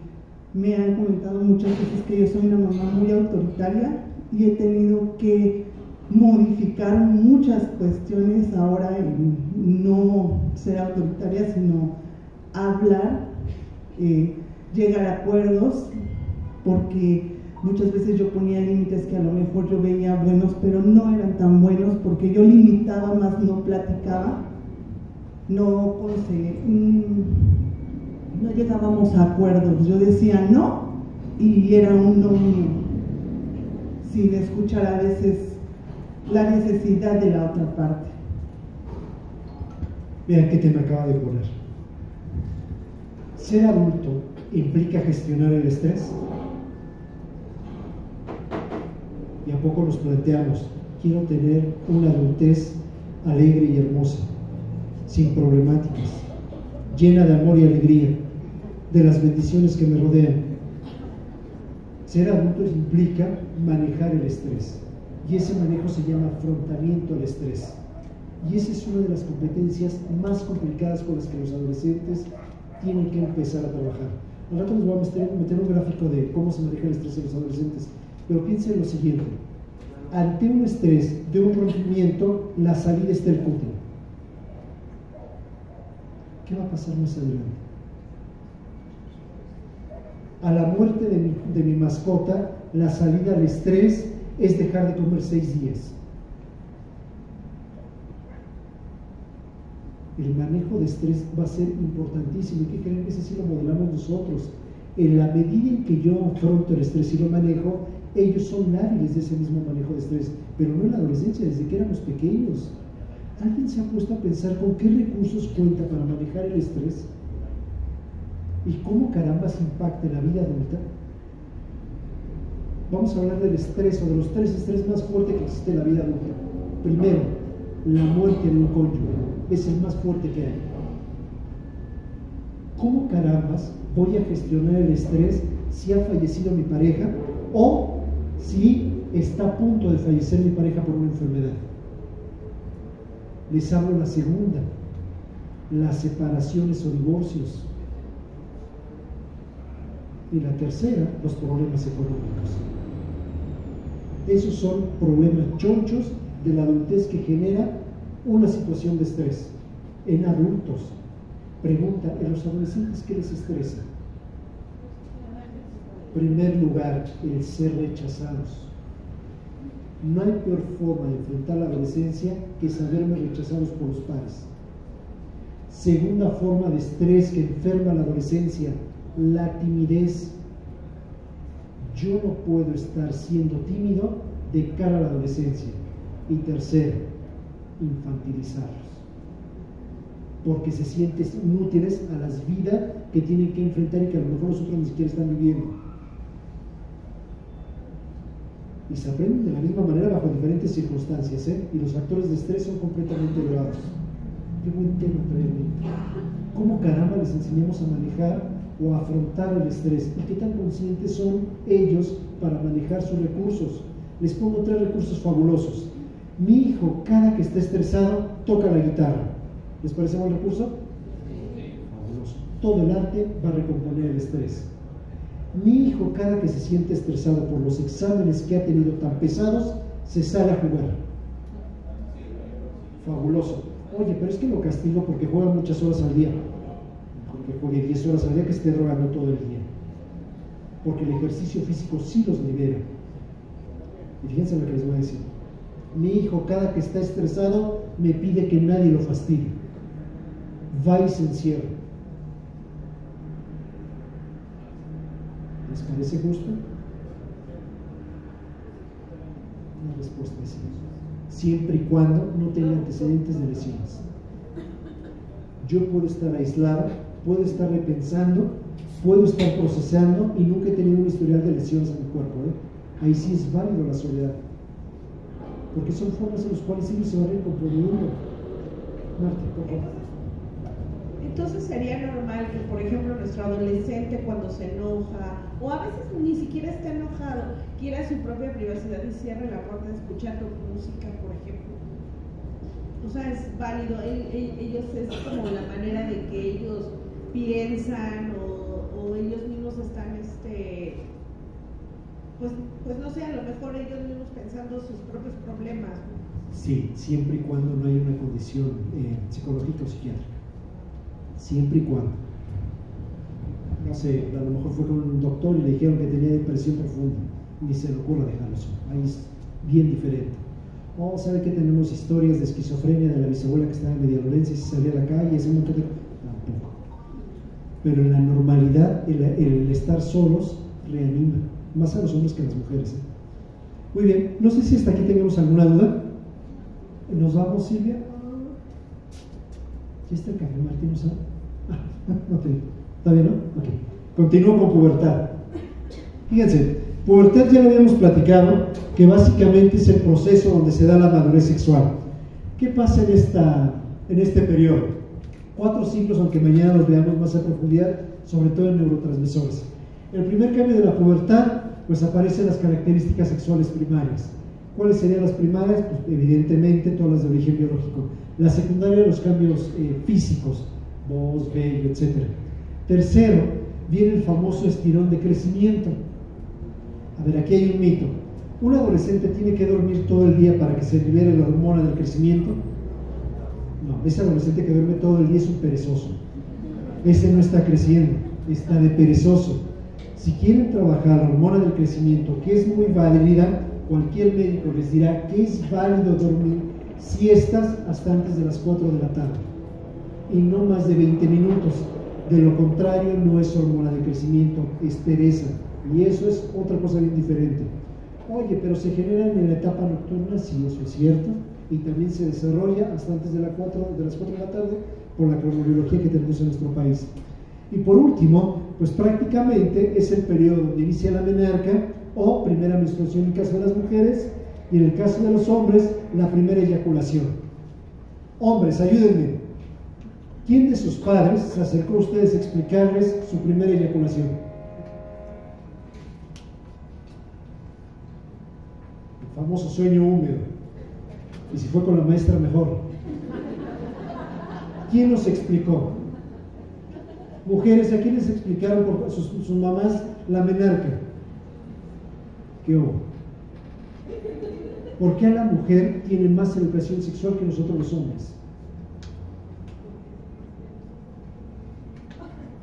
me han comentado muchas veces que yo soy una mamá muy autoritaria y he tenido que modificar muchas cuestiones ahora en no ser autoritaria, sino hablar, llegar a acuerdos, porque muchas veces yo ponía límites que a lo mejor yo veía buenos, pero no eran tan buenos porque yo limitaba más, no platicaba, no llegábamos a acuerdos. Yo decía no y era un no mío, sin escuchar a veces la necesidad de la otra parte. Vean qué tema acaba de poner. Ser adulto implica gestionar el estrés. Y a poco nos planteamos, quiero tener una adultez alegre y hermosa, sin problemáticas, llena de amor y alegría, de las bendiciones que me rodean. Ser adulto implica manejar el estrés, y ese manejo se llama afrontamiento al estrés. Y esa es una de las competencias más complicadas con las que los adolescentes tienen que empezar a trabajar. Nosotros nos vamos a meter un gráfico de cómo se maneja el estrés en los adolescentes. Pero piensen en lo siguiente: ante un estrés de un rompimiento, la salida está el cútero. ¿Qué va a pasar más adelante? A la muerte de mi mascota, la salida al estrés es dejar de comer 6 días. El manejo de estrés va a ser importantísimo. ¿Y qué creen? Ese sí lo modelamos nosotros. En la medida en que yo afronto el estrés y lo manejo, ellos son hábiles de ese mismo manejo de estrés, pero no en la adolescencia, desde que éramos pequeños. ¿Alguien se ha puesto a pensar con qué recursos cuenta para manejar el estrés? ¿Y cómo carambas impacta en la vida adulta? Vamos a hablar del estrés, o de los 3 estrés más fuertes que existe en la vida adulta. Primero, la muerte de un cónyuge. Es el más fuerte que hay. ¿Cómo carambas voy a gestionar el estrés si ha fallecido mi pareja o si está a punto de fallecer mi pareja por una enfermedad? Les hablo la segunda, las separaciones o divorcios. Y la tercera, los problemas económicos. Esos son problemas chonchos de la adultez que genera una situación de estrés en adultos. Pregunta, ¿en los adolescentes qué les estresa? En primer lugar, el ser rechazados. No hay peor forma de enfrentar la adolescencia que saberme rechazados por los pares. Segunda forma de estrés que enferma a la adolescencia, la timidez. Yo no puedo estar siendo tímido de cara a la adolescencia. Y tercero, infantilizarlos, porque se sienten inútiles a las vidas que tienen que enfrentar y que a lo mejor los otros ni siquiera están viviendo. y se aprenden de la misma manera bajo diferentes circunstancias, y los factores de estrés son completamente elevados. Qué buen tema trae. ¿Cómo caramba les enseñamos a manejar o a afrontar el estrés? ¿Y qué tan conscientes son ellos para manejar sus recursos? Les pongo 3 recursos fabulosos. Mi hijo, cada que está estresado, toca la guitarra. ¿Les parece buen recurso? Fabuloso. Todo el arte va a recomponer el estrés. Mi hijo, cada que se siente estresado por los exámenes que ha tenido tan pesados, se sale a jugar. Fabuloso. Oye, pero es que lo castigo porque juega muchas horas al día. Porque juegue 10 horas al día, que esté drogando todo el día. Porque el ejercicio físico sí los libera. Y fíjense lo que les voy a decir. Mi hijo, cada que está estresado, me pide que nadie lo fastidie. Va y se encierra. ¿Les parece justo? La respuesta es sí. Siempre y cuando no tenga antecedentes de lesiones. Yo puedo estar aislado, puedo estar repensando, puedo estar procesando y nunca he tenido un historial de lesiones en mi cuerpo. Ahí sí es válido la soledad, porque son formas en las cuales ellos se van recomponiendo. Marta, por favor. Entonces sería normal que, por ejemplo, nuestro adolescente cuando se enoja, o a veces ni siquiera está enojado, quiera su propia privacidad y cierre la puerta escuchando música, por ejemplo. O sea, es válido, ellos es como la manera de que ellos piensan o ellos mismos están, pues no sé, a lo mejor ellos mismos pensando sus propios problemas, ¿no? Sí, siempre y cuando no haya una condición psicológica o psiquiátrica. Siempre y cuando. No sé, a lo mejor fue con un doctor y le dijeron que tenía depresión profunda. Ni se le ocurra dejarlo eso. Ahí es bien diferente. O sabe que tenemos historias de esquizofrenia de la bisabuela que estaba en Media Lorenza y se salía a la calle y ese montón de... Tampoco. Pero en la normalidad, el estar solos reanima. Más a los hombres que a las mujeres. Muy bien, no sé si hasta aquí tenemos alguna duda. ¿Nos vamos, Silvia? ¿Ya está el café, Martín? ¿No sabe? No te... ¿Está bien, no? Ok. Continúo con pubertad. Fíjense, pubertad ya lo habíamos platicado, que básicamente es el proceso donde se da la madurez sexual. ¿Qué pasa en este periodo? 4 ciclos, aunque mañana los veamos más a profundidad, sobre todo en neurotransmisores. El primer cambio de la pubertad, pues aparecen las características sexuales primarias. ¿Cuáles serían las primarias? Pues evidentemente todas las de origen biológico. La secundaria, los cambios físicos, voz, vello, etc. Tercero, viene el famoso estirón de crecimiento. A ver, aquí hay un mito. ¿Un adolescente tiene que dormir todo el día para que se libere la hormona del crecimiento? No, ese adolescente que duerme todo el día es un perezoso. Ese no está creciendo, está de perezoso. Si quieren trabajar la hormona del crecimiento, que es muy válida, cualquier médico les dirá que es válido dormir siestas hasta antes de las 4 de la tarde y no más de 20 minutos. De lo contrario, no es hormona de crecimiento, es pereza, y eso es otra cosa bien diferente. Oye, pero se generan en la etapa nocturna, sí, eso es cierto, y también se desarrolla hasta antes de las 4 de la tarde por la cronobiología que tenemos en nuestro país. Y por último, pues prácticamente es el periodo donde inicia la menarca o primera menstruación en el caso de las mujeres, y en el caso de los hombres, la primera eyaculación. Hombres, ayúdenme. ¿Quién de sus padres se acercó a ustedes a explicarles su primera eyaculación? El famoso sueño húmedo. Y si fue con la maestra, mejor. ¿Quién nos explicó? Mujeres, ¿a quién les explicaron por sus mamás la menarca? ¿Qué hubo? ¿Por qué a la mujer tiene más educación sexual que nosotros los hombres?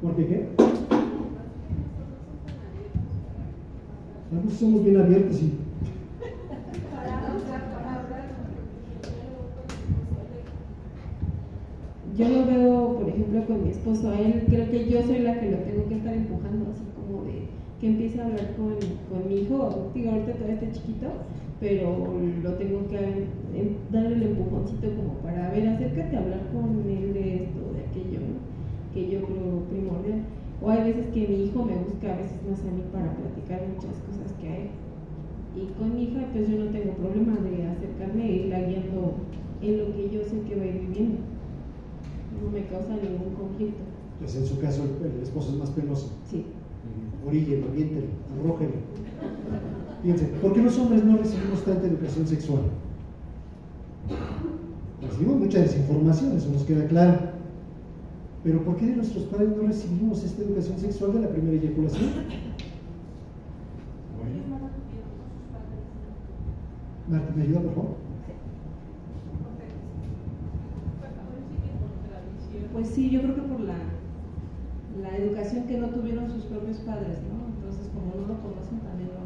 ¿Por qué? Nosotros somos bien abiertos y... Yo lo veo, por ejemplo, con mi esposo. A él creo que yo soy la que lo tengo que estar empujando, así como de que empiece a hablar con mi hijo. Digo, ahorita todavía está chiquito, pero lo tengo que darle el empujoncito como para, ver, acércate a hablar con él de esto, de aquello, ¿no? Que yo creo primordial. O hay veces que mi hijo me busca a veces más a mí para platicar muchas cosas que a él. Y con mi hija, pues yo no tengo problema de acercarme e irla guiando en lo que yo sé que va a ir viviendo. No me causa ningún conflicto. Pues en su caso el esposo es más penoso. Sí. Oríllelo, aviéntelo, arrójelo. Fíjense, ¿por qué los hombres no recibimos tanta educación sexual? Recibimos mucha desinformación, eso nos queda claro. Pero ¿por qué de nuestros padres no recibimos esta educación sexual de la primera eyaculación? Marta, ¿me ayuda, por favor? Pues sí, yo creo que por la educación que no tuvieron sus propios padres, ¿no? Entonces, como no lo conocen, también no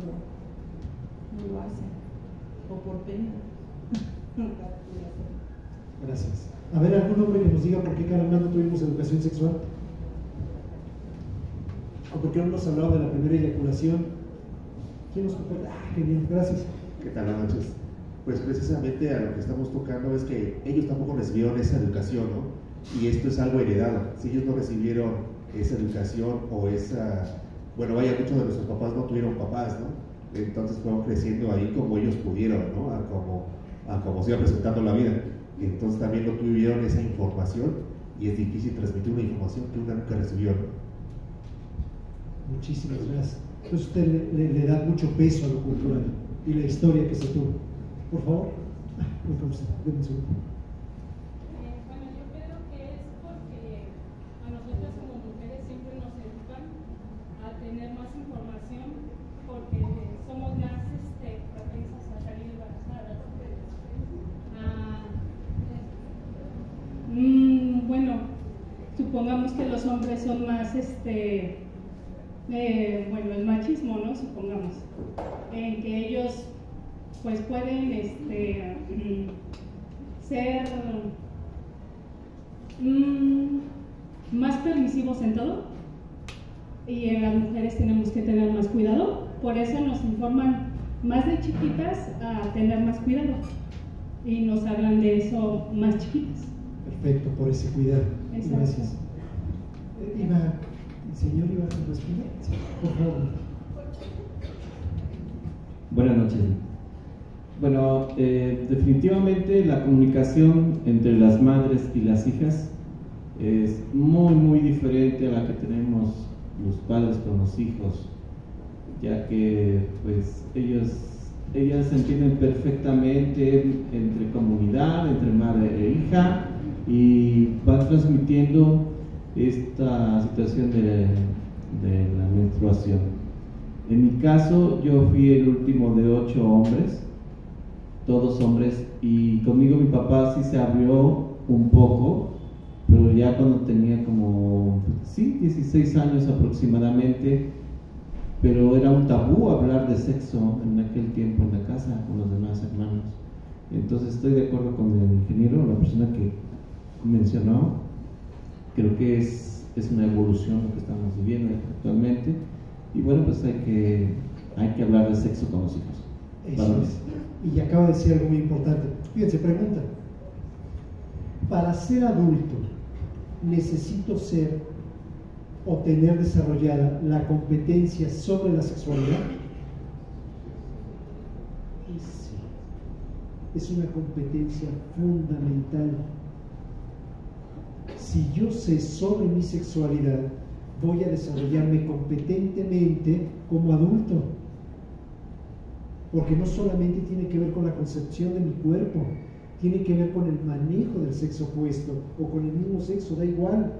lo hacen. O por pena. Gracias. A ver, algún hombre que nos diga por qué caramba no tuvimos educación sexual. ¿O por qué no nos hablaba de la primera eyaculación? ¿Quién nos comparta? Ah, qué bien, gracias. ¿Qué tal? Buenas noches. Pues precisamente a lo que estamos tocando es que ellos tampoco recibieron esa educación, ¿no? Y esto es algo heredado. Si ellos no recibieron esa educación o esa... Bueno, vaya, muchos de nuestros papás no tuvieron papás, ¿no? Entonces fueron creciendo ahí como ellos pudieron, ¿no? A como se iba presentando la vida. Entonces también no tuvieron esa información y es difícil transmitir una información que una nunca recibió, ¿no? Muchísimas gracias. Entonces usted le da mucho peso a lo cultural y la historia que se tuvo. Por favor, por usted, denme un segundo. Bueno, yo creo que es porque a nosotras como mujeres siempre nos educan a tener más información porque somos más propensas a salir embarazadas. Bueno, supongamos que los hombres son más, bueno, el machismo, ¿no? Supongamos, en que ellos pues pueden ser más permisivos en todo y en las mujeres tenemos que tener más cuidado, por eso nos informan más de chiquitas a tener más cuidado y nos hablan de eso más chiquitas. Perfecto, por ese cuidado. Exacto. Gracias. ¿El señor iba a responder? Sí, por favor. Buenas noches. Bueno, definitivamente la comunicación entre las madres y las hijas es muy diferente a la que tenemos los padres con los hijos, ya que pues ellas se entienden perfectamente entre comunidad, entre madre e hija, y van transmitiendo esta situación de la menstruación. En mi caso, yo fui el último de 8 hombres, todos hombres, y conmigo mi papá sí se abrió un poco, pero ya cuando tenía como 16 años aproximadamente, pero era un tabú hablar de sexo en aquel tiempo en la casa con los demás hermanos. Entonces estoy de acuerdo con el ingeniero, la persona que mencionó. Creo que es una evolución lo que estamos viviendo actualmente, y bueno, pues hay que hablar de sexo con los hijos. Eso es. Y acaba de decir algo muy importante. Fíjense, pregunta: para ser adulto, ¿necesito ser o tener desarrollada la competencia sobre la sexualidad? Y sí, es una competencia fundamental. Si yo sé sobre mi sexualidad, voy a desarrollarme competentemente como adulto, porque no solamente tiene que ver con la concepción de mi cuerpo, tiene que ver con el manejo del sexo opuesto o con el mismo sexo, da igual.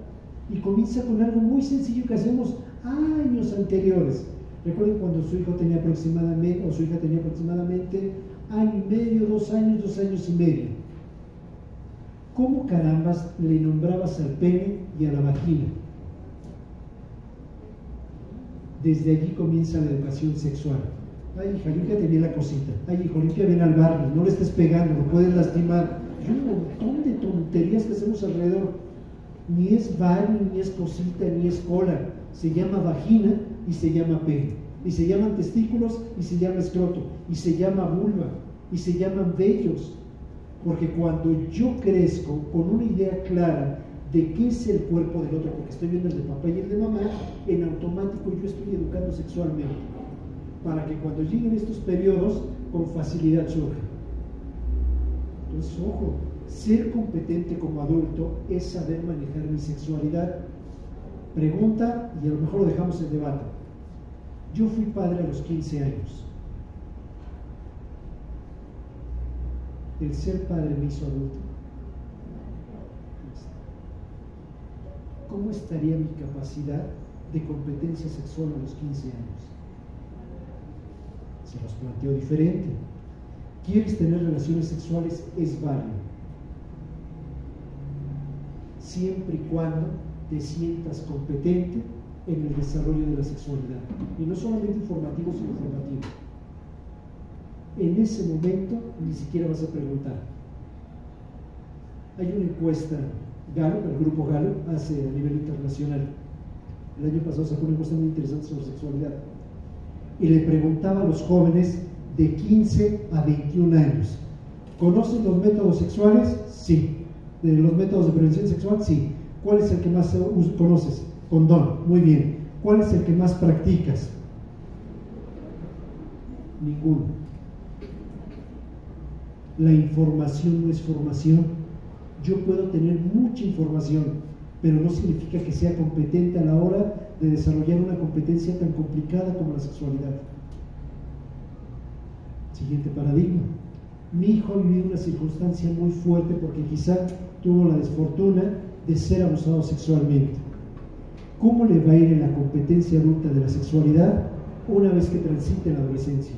Y comienza con algo muy sencillo que hacemos años anteriores. Recuerden cuando su hijo tenía aproximadamente, o su hija tenía aproximadamente año y medio, 2 años, 2 años y medio. ¿Cómo carambas le nombrabas al pene y a la vagina? Desde allí comienza la educación sexual. Ay, hija, límpiate bien la cosita. Ay, hijo, limpia bien al Barbie. No le estés pegando, lo puedes lastimar. Hay un montón de tonterías que hacemos alrededor. Ni es Barbie, ni es cosita, ni es cola. Se llama vagina y se llama pene. Y se llaman testículos y se llama escroto. Y se llama vulva. Y se llaman vellos. Porque cuando yo crezco con una idea clara de qué es el cuerpo del otro, porque estoy viendo el de papá y el de mamá, en automático yo estoy educando sexualmente. para que cuando lleguen estos periodos con facilidad surja. Entonces, ojo, ser competente como adulto es saber manejar mi sexualidad. Pregunta, y a lo mejor lo dejamos en debate. Yo fui padre a los 15 años. ¿El ser padre me hizo adulto? ¿Cómo estaría mi capacidad de competencia sexual a los 15 años? Se los planteo diferente. ¿Quieres tener relaciones sexuales? Es válido, siempre y cuando te sientas competente en el desarrollo de la sexualidad, y no solamente informativo, sino formativo. En ese momento ni siquiera vas a preguntar. Hay una encuesta Gallup, el grupo Gallup hace a nivel internacional. El año pasado sacó una encuesta muy interesante sobre sexualidad y le preguntaba a los jóvenes de 15 a 21 años: ¿conocen los métodos sexuales? Sí. ¿De los métodos de prevención sexual? Sí. ¿Cuál es el que más conoces? Condón. Muy bien. ¿Cuál es el que más practicas? Ninguno. La información no es formación. Yo puedo tener mucha información, pero no significa que sea competente a la hora de desarrollar una competencia tan complicada como la sexualidad. Siguiente paradigma. Mi hijo ha vivido una circunstancia muy fuerte porque quizá tuvo la desfortuna de ser abusado sexualmente. ¿Cómo le va a ir en la competencia adulta de la sexualidad una vez que transite la adolescencia?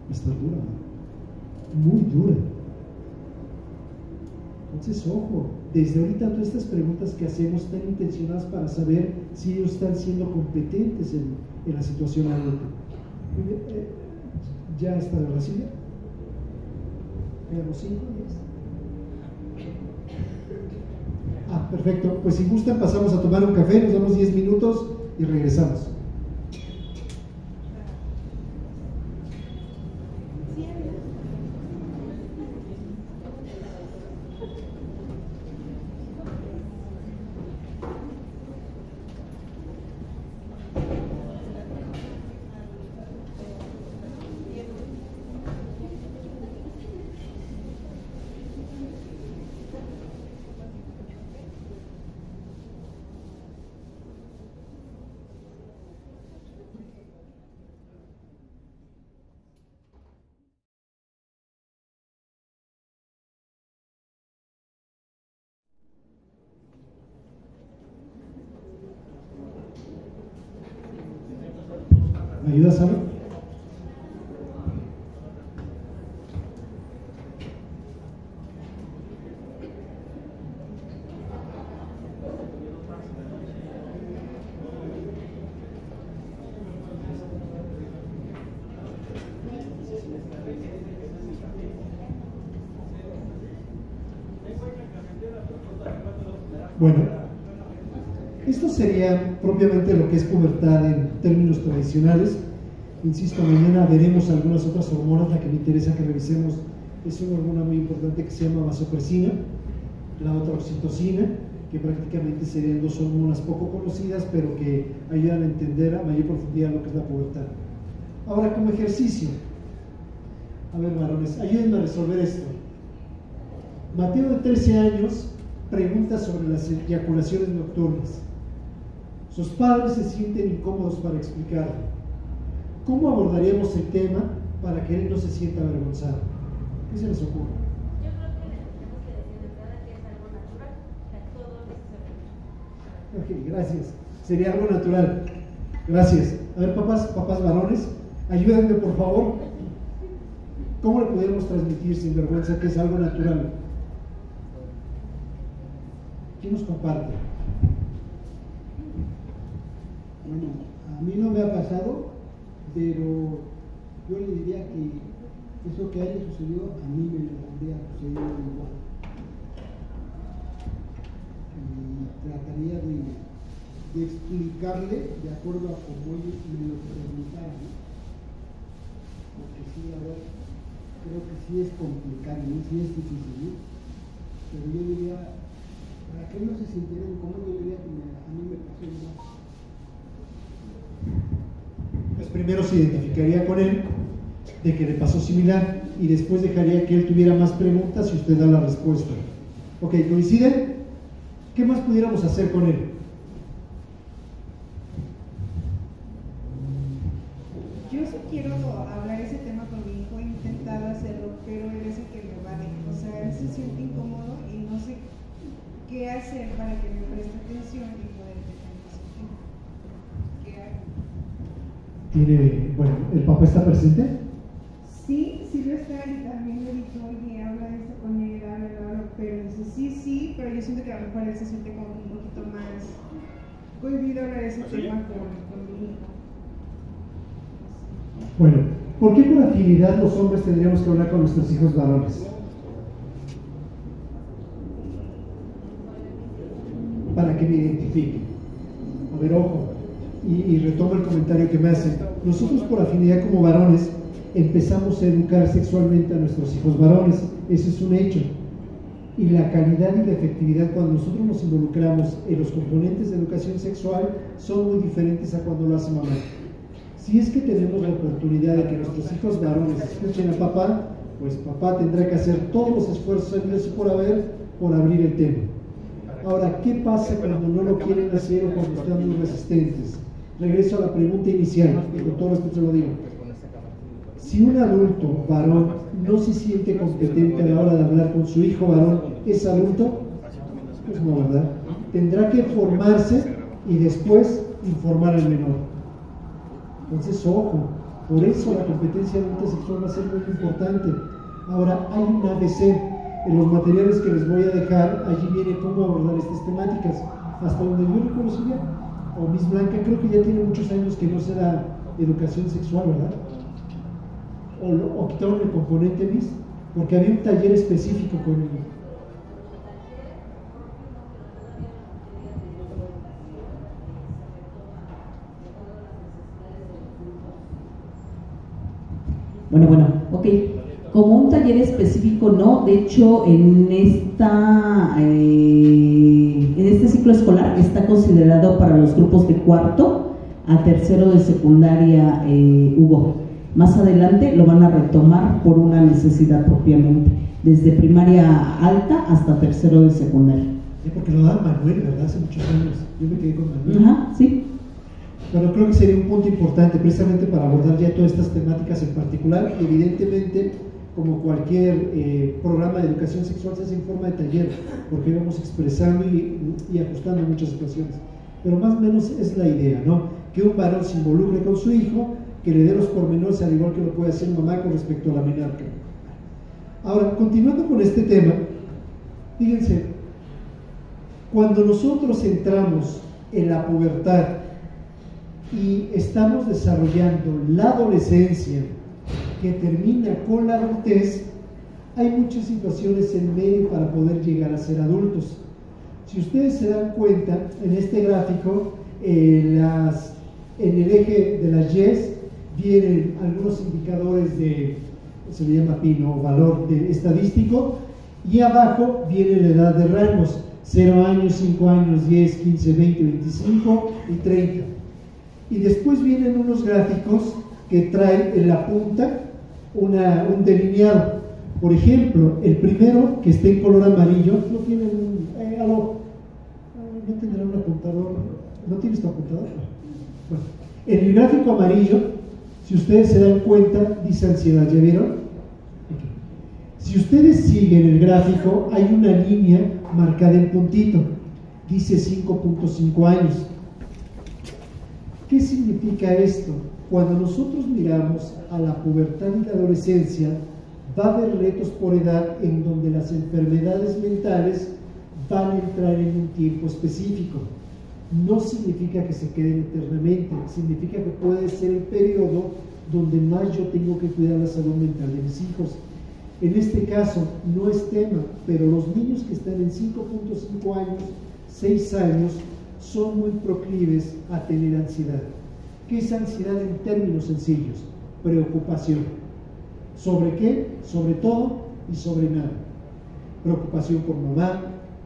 Está dura, ¿no? Muy dura. Entonces, ojo, desde ahorita todas estas preguntas que hacemos están intencionadas para saber si ellos están siendo competentes en la situación adulta. ¿Ya está la silla? ¿Quedamos 5 10? Perfecto. Pues si gustan pasamos a tomar un café, nos damos 10 minutos y regresamos. ¿Me ayudas, Ana? Bueno, esto sería propiamente lo que es pubertad en términos tradicionales. Insisto, mañana veremos algunas otras hormonas. La que me interesa que revisemos es una hormona muy importante que se llama vasopresina, la otra oxitocina, que prácticamente serían dos hormonas poco conocidas, pero que ayudan a entender a mayor profundidad lo que es la pubertad. Ahora, como ejercicio, a ver, varones, ayúdenme a resolver esto. Mateo, de 13 años, pregunta sobre las eyaculaciones nocturnas. Sus padres se sienten incómodos para explicarlo. ¿Cómo abordaríamos el tema para que él no se sienta avergonzado? ¿Qué se les ocurre? Yo creo que le tenemos que decir de entrada que es algo natural, que todos necesitamos. Ok, gracias. Sería algo natural. Gracias. A ver, papás varones, ayúdenme por favor. ¿Cómo le podemos transmitir sin vergüenza que es algo natural? ¿Quién nos comparte? Bueno, a mí no me ha pasado, pero yo le diría que eso que haya sucedido a mí me lo habría sucedido igual. Y trataría de explicarle de acuerdo a cómo ellos me lo preguntaron, ¿no? Porque sí, a ver, creo que sí es complicado, ¿no? Sí es difícil, ¿no? Pero yo diría, para que no se sintieran incómodos, yo diría que a mí me pasó igual. primero se identificaría con él, de que le pasó similar, y después dejaría que él tuviera más preguntas y usted da la respuesta. Ok, ¿coinciden? ¿Qué más pudiéramos hacer con él? Yo sí quiero hablar ese tema con mi hijo, he intentado hacerlo, pero él es el que me evade. O sea, él se siente incómodo y no sé qué hacer para que me preste atención y poder detener ese tema. ¿Qué hago? Bueno, ¿el papá está presente? Sí, sí lo está, y también le dije, oye, habla de esto con él, habla, pero dice, sí, pero yo siento que a lo mejor él se siente como un poquito más cohibido hablar de ese tema con mi hijo. Bueno, ¿por qué por afinidad los hombres tendríamos que hablar con nuestros hijos varones? Para que me identifiquen. A ver, ojo, y retomo el comentario que me hacen. Nosotros por afinidad como varones empezamos a educar sexualmente a nuestros hijos varones, eso es un hecho. Y la calidad y la efectividad cuando nosotros nos involucramos en los componentes de educación sexual son muy diferentes a cuando lo hace mamá. Si es que tenemos la oportunidad de que nuestros hijos varones escuchen a papá, pues papá tendrá que hacer todos los esfuerzos habidos y por haber por abrir el tema. Ahora, ¿qué pasa cuando no lo quieren hacer o cuando están muy resistentes? Regreso a la pregunta inicial, y con todo respeto se lo digo. Si un adulto varón no se siente competente a la hora de hablar con su hijo varón, ¿es adulto? Pues no, ¿verdad? Tendrá que formarse y después informar al menor. Entonces, ojo, por eso la competencia adulta sexual va a ser muy importante. Ahora, hay un ABC. En los materiales que les voy a dejar, allí viene cómo abordar estas temáticas. Hasta donde yo reconocía, o Miss Blanca, creo que ya tiene muchos años que no se da educación sexual, ¿verdad? O quitaron el componente Miss, porque había un taller específico con él. Bueno, ok. Como un taller específico, no. De hecho, en este ciclo escolar está considerado para los grupos de cuarto a tercero de secundaria, Hugo. Más adelante lo van a retomar por una necesidad propiamente, desde primaria alta hasta tercero de secundaria. Sí, porque lo da Manuel, ¿verdad? Hace muchos años. Yo me quedé con Manuel. Ajá, sí. Pero creo que sería un punto importante precisamente para abordar ya todas estas temáticas en particular. Evidentemente, como cualquier programa de educación sexual, se hace en forma de taller, porque vamos expresando y ajustando muchas situaciones. Pero más o menos es la idea, ¿no? Que un varón se involucre con su hijo, que le dé los pormenores, al igual que lo puede hacer mamá con respecto a la menarca. Ahora, continuando con este tema, fíjense, cuando nosotros entramos en la pubertad y estamos desarrollando la adolescencia que termina con la adultez, hay muchas situaciones en medio para poder llegar a ser adultos. Si ustedes se dan cuenta, en este gráfico, en el eje de las Y's vienen algunos indicadores de, se le llama PIN o valor estadístico, y abajo viene la edad de rangos, 0 años, 5 años, 10, 15, 20, 25 y 30. Y después vienen unos gráficos que traen en la punta un delineado. Por ejemplo, el primero, que está en color amarillo, no tiene no tendrá un apuntador. ¿No tienes tu apuntador? Bueno, en el gráfico amarillo, si ustedes se dan cuenta, dice ansiedad, ¿ya vieron? Okay. Si ustedes siguen el gráfico, hay una línea marcada en puntito, dice 5.5 años. ¿Qué significa esto? Cuando nosotros miramos a la pubertad y la adolescencia, va a haber retos por edad en donde las enfermedades mentales van a entrar en un tiempo específico. No significa que se queden eternamente, significa que puede ser el periodo donde más yo tengo que cuidar la salud mental de mis hijos. En este caso no es tema, pero los niños que están en 5.5 años, 6 años, son muy proclives a tener ansiedad. ¿Qué es ansiedad en términos sencillos? Preocupación. ¿Sobre qué? Sobre todo y sobre nada. Preocupación por mamá,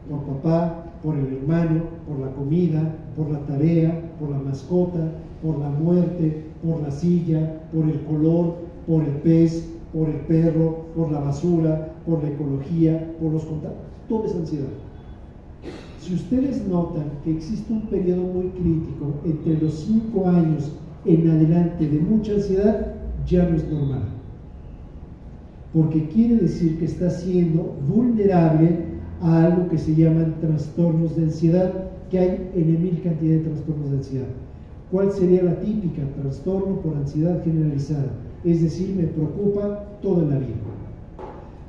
por papá, por el hermano, por la comida, por la tarea, por la mascota, por la muerte, por la silla, por el color, por el pez, por el perro, por la basura, por la ecología, por los contactos. Todo es ansiedad. Si ustedes notan que existe un periodo muy crítico entre los 5 años en adelante de mucha ansiedad, ya no es normal. Porque quiere decir que está siendo vulnerable a algo que se llaman trastornos de ansiedad, que hay en 1000 cantidad de trastornos de ansiedad. ¿Cuál sería la típica? Trastorno por ansiedad generalizada, es decir, me preocupa toda la vida.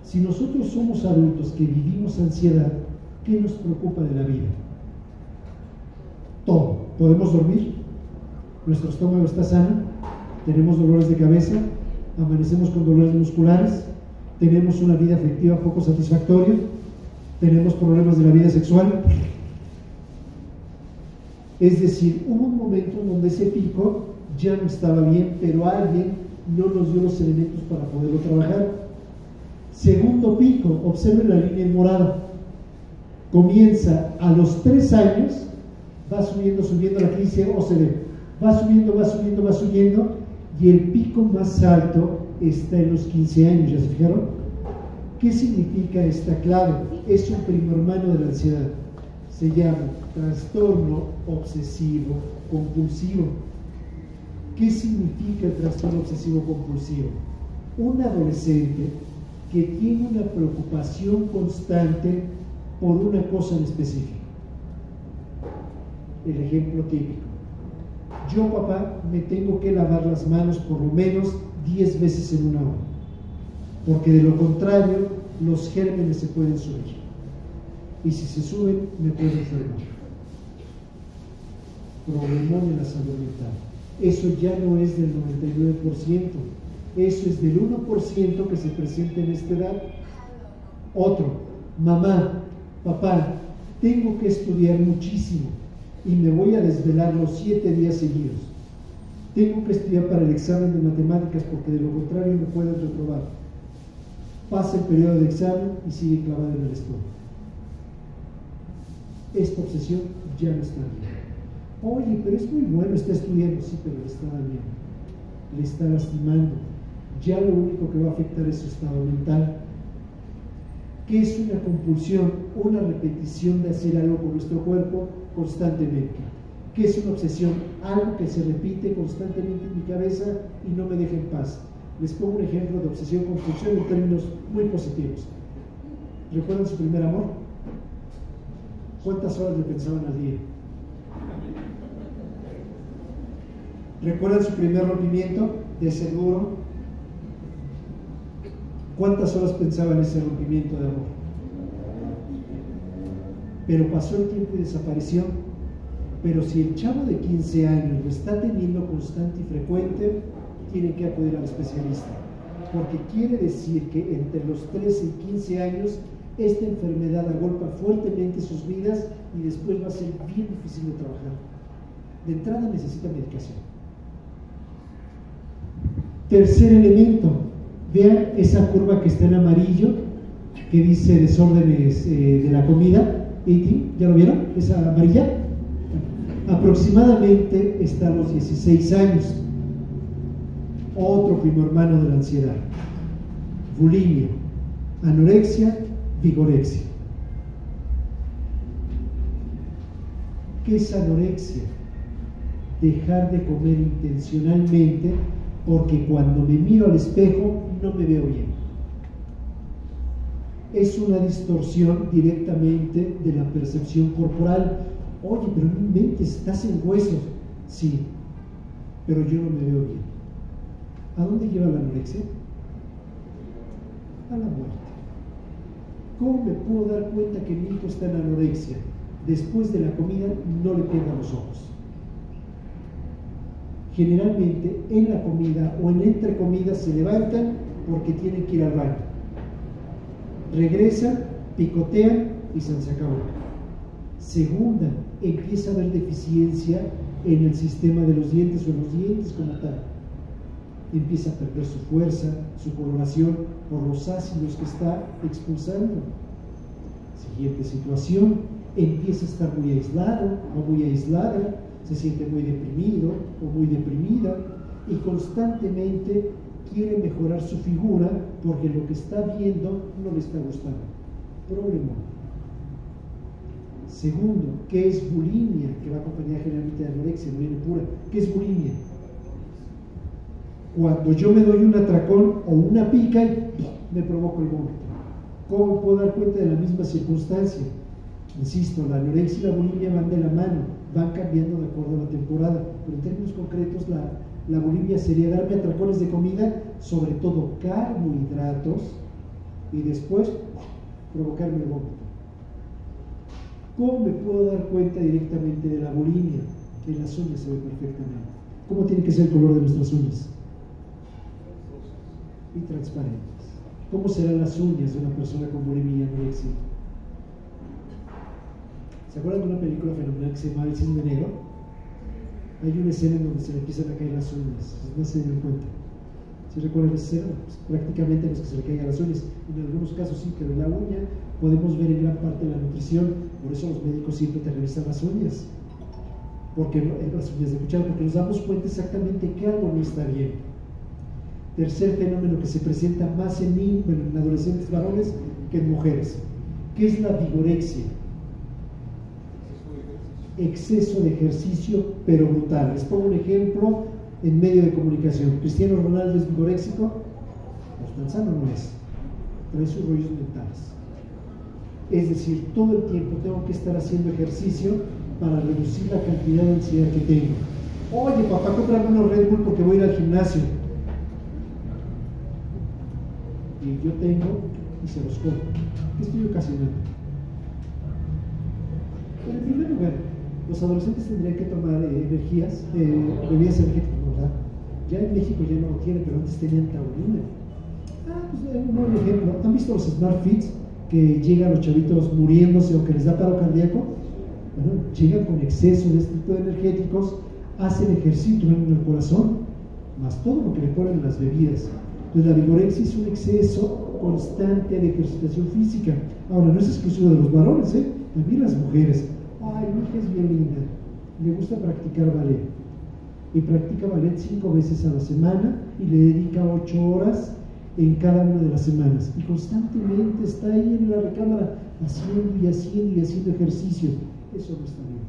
Si nosotros somos adultos que vivimos ansiedad, ¿qué nos preocupa de la vida? Todo. ¿Podemos dormir? ¿Nuestro estómago está sano? ¿Tenemos dolores de cabeza? ¿Amanecemos con dolores musculares? ¿Tenemos una vida afectiva poco satisfactoria? ¿Tenemos problemas de la vida sexual? Es decir, hubo un momento en donde ese pico ya no estaba bien, pero alguien no nos dio los elementos para poderlo trabajar. Segundo pico, observen la línea en morado. Comienza a los 3 años, va subiendo la crisis OCDE, va subiendo, y el pico más alto está en los 15 años, ¿ya se fijaron? ¿Qué significa esta clave? Es un primo hermano de la ansiedad. Se llama trastorno obsesivo compulsivo. ¿Qué significa el trastorno obsesivo compulsivo? Un adolescente que tiene una preocupación constante por una cosa en específico. El ejemplo típico: yo, papá, me tengo que lavar las manos por lo menos 10 veces en una hora, porque de lo contrario los gérmenes se pueden subir, y si se suben me puedo enfermar. Problemón en la salud mental. Eso ya no es del 99%, eso es del 1% que se presenta en esta edad. Otro: mamá, papá, tengo que estudiar muchísimo y me voy a desvelar los 7 días seguidos. Tengo que estudiar para el examen de matemáticas porque de lo contrario me puedo reprobar. Pasa el periodo de examen y sigue clavado en el estómago. Esta obsesión ya no está bien. Oye, pero es muy bueno, está estudiando. Sí, pero le está dañando, le está lastimando. Ya lo único que va a afectar es su estado mental. ¿Qué es una compulsión? Una repetición de hacer algo con nuestro cuerpo constantemente. ¿Qué es una obsesión? Algo que se repite constantemente en mi cabeza y no me deja en paz. Les pongo un ejemplo de obsesión-compulsión en términos muy positivos. ¿Recuerdan su primer amor? ¿Cuántas horas le pensaban al día? ¿Recuerdan su primer rompimiento? De seguro. ¿Cuántas horas pensaba en ese rompimiento de amor? Pero pasó el tiempo y desapareció. Pero si el chavo de 15 años lo está teniendo constante y frecuente, tiene que acudir al especialista, porque quiere decir que entre los 13 y 15 años esta enfermedad agolpa fuertemente sus vidas y después va a ser bien difícil de trabajar. De entrada necesita medicación. Tercer elemento: vean esa curva que está en amarillo, que dice desórdenes de la comida, eating, ¿ya lo vieron? Esa amarilla. Aproximadamente está a los 16 años. Otro primo hermano de la ansiedad: bulimia, anorexia, vigorexia. ¿Qué es anorexia? Dejar de comer intencionalmente porque cuando me miro al espejo no me veo bien. Es una distorsión directamente de la percepción corporal. Oye, pero no inventes, estás en huesos. Sí, pero yo no me veo bien. ¿A dónde lleva la anorexia? A la muerte. ¿Cómo me puedo dar cuenta que mi hijo está en anorexia? Después de la comida no le pega los ojos. Generalmente en la comida o en entre comidas se levantan porque tienen que ir al baño. Regresan, picotean y se acabó. Segunda, empieza a haber deficiencia en el sistema de los dientes o en los dientes como tal. Empieza a perder su fuerza, su coloración por los ácidos que está expulsando. Siguiente situación: empieza a estar muy aislado o muy aislada, se siente muy deprimido o muy deprimida y constantemente quiere mejorar su figura porque lo que está viendo no le está gustando. Problema. Segundo, ¿qué es bulimia? Que va acompañada generalmente de anorexia, no viene pura. ¿Qué es bulimia? Cuando yo me doy un atracón o una pica y me provoco el vómito. ¿Cómo me puedo dar cuenta de la misma circunstancia? Insisto, la anorexia y la bulimia van de la mano, van cambiando de acuerdo a la temporada, pero en términos concretos la bulimia sería darme atracones de comida, sobre todo carbohidratos, y después provocarme el vómito. ¿Cómo me puedo dar cuenta directamente de la bulimia? En las uñas se ve perfectamente. ¿Cómo tiene que ser el color de nuestras uñas? Y transparentes. ¿Cómo serán las uñas de una persona con bulimia y anorexia? ¿Se acuerdan de una película fenomenal que se llama El Cisne Negro? Hay una escena en donde se le empiezan a caer las uñas, no se dieron cuenta. ¿Sí recuerdan esa escena? Pues prácticamente los que se le caigan las uñas, en algunos casos sí, pero en la uña podemos ver en gran parte la nutrición, por eso los médicos siempre te revisan las uñas, porque las uñas de cuchara, porque nos damos cuenta exactamente que algo no está bien. Tercer fenómeno que se presenta más en adolescentes varones que en mujeres, ¿qué es la vigorexia? Exceso de ejercicio, pero brutal. Les pongo un ejemplo en medio de comunicación. ¿Cristiano Ronaldo es vigoréxico? Pues tan sano no es. Trae sus rollos mentales. Es decir, todo el tiempo tengo que estar haciendo ejercicio para reducir la cantidad de ansiedad que tengo. Oye, papá, cómprame unos Red Bull porque voy a ir al gimnasio. Y yo tengo y se los compro. ¿Qué estoy ocasionando? En primer lugar, los adolescentes tendrían que tomar bebidas energéticas, ¿verdad? Ya en México ya no lo tienen, pero antes tenían taurina. Pues un buen ejemplo. ¿Han visto los Smart Fits que llegan los chavitos muriéndose o que les da paro cardíaco? Bueno, llegan con exceso de este tipo de energéticos, hacen ejercicio en el corazón, más todo lo que le ponen en las bebidas. Entonces la vigorexia es un exceso constante de ejercitación física. Ahora, no es exclusivo de los varones, también las mujeres. Ay, mi hija es bien linda, le gusta practicar ballet y practica ballet 5 veces a la semana y le dedica 8 horas en cada una de las semanas y constantemente está ahí en la recámara haciendo ejercicio. Eso no está bien.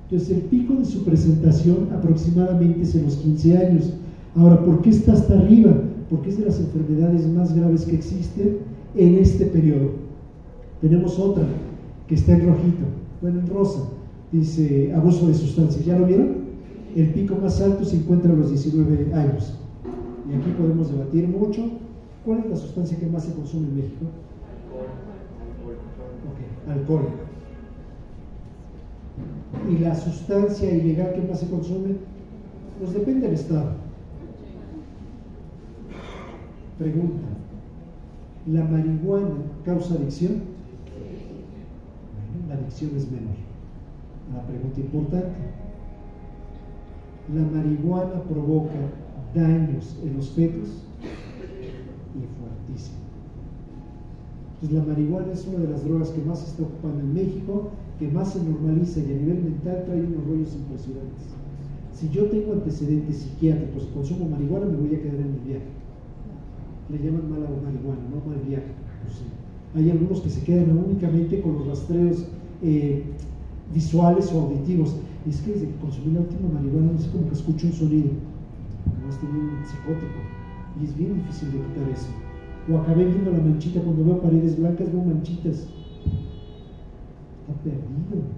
Entonces el pico de su presentación aproximadamente es en los 15 años. Ahora, ¿por qué está hasta arriba? Porque es de las enfermedades más graves que existen en este periodo. Tenemos otra que está en rojito, bueno, en rosa, dice abuso de sustancias. ¿Ya lo vieron? El pico más alto se encuentra a los 19 años. Y aquí podemos debatir mucho. ¿Cuál es la sustancia que más se consume en México? Alcohol. ¿Y la sustancia ilegal que más se consume? Pues depende del estado. Pregunta: ¿la marihuana causa adicción? La adicción es menor. La pregunta importante: ¿la marihuana provoca daños en los fetos? Y fuertísimo. Entonces la marihuana es una de las drogas que más se está ocupando en México, que más se normaliza y a nivel mental trae unos rollos impresionantes. Si yo tengo antecedentes psiquiátricos y consumo marihuana, me voy a quedar en el viaje. Le llaman mala marihuana, no mal viaje. No sé. Hay algunos que se quedan únicamente con los rastreos visuales o auditivos. Y es que desde que consumí la última marihuana, no sé, como que escucho un sonido. Además tenía un psicótico. Y es bien difícil de quitar eso. O acabé viendo la manchita, cuando veo paredes blancas, veo manchitas. Está perdido.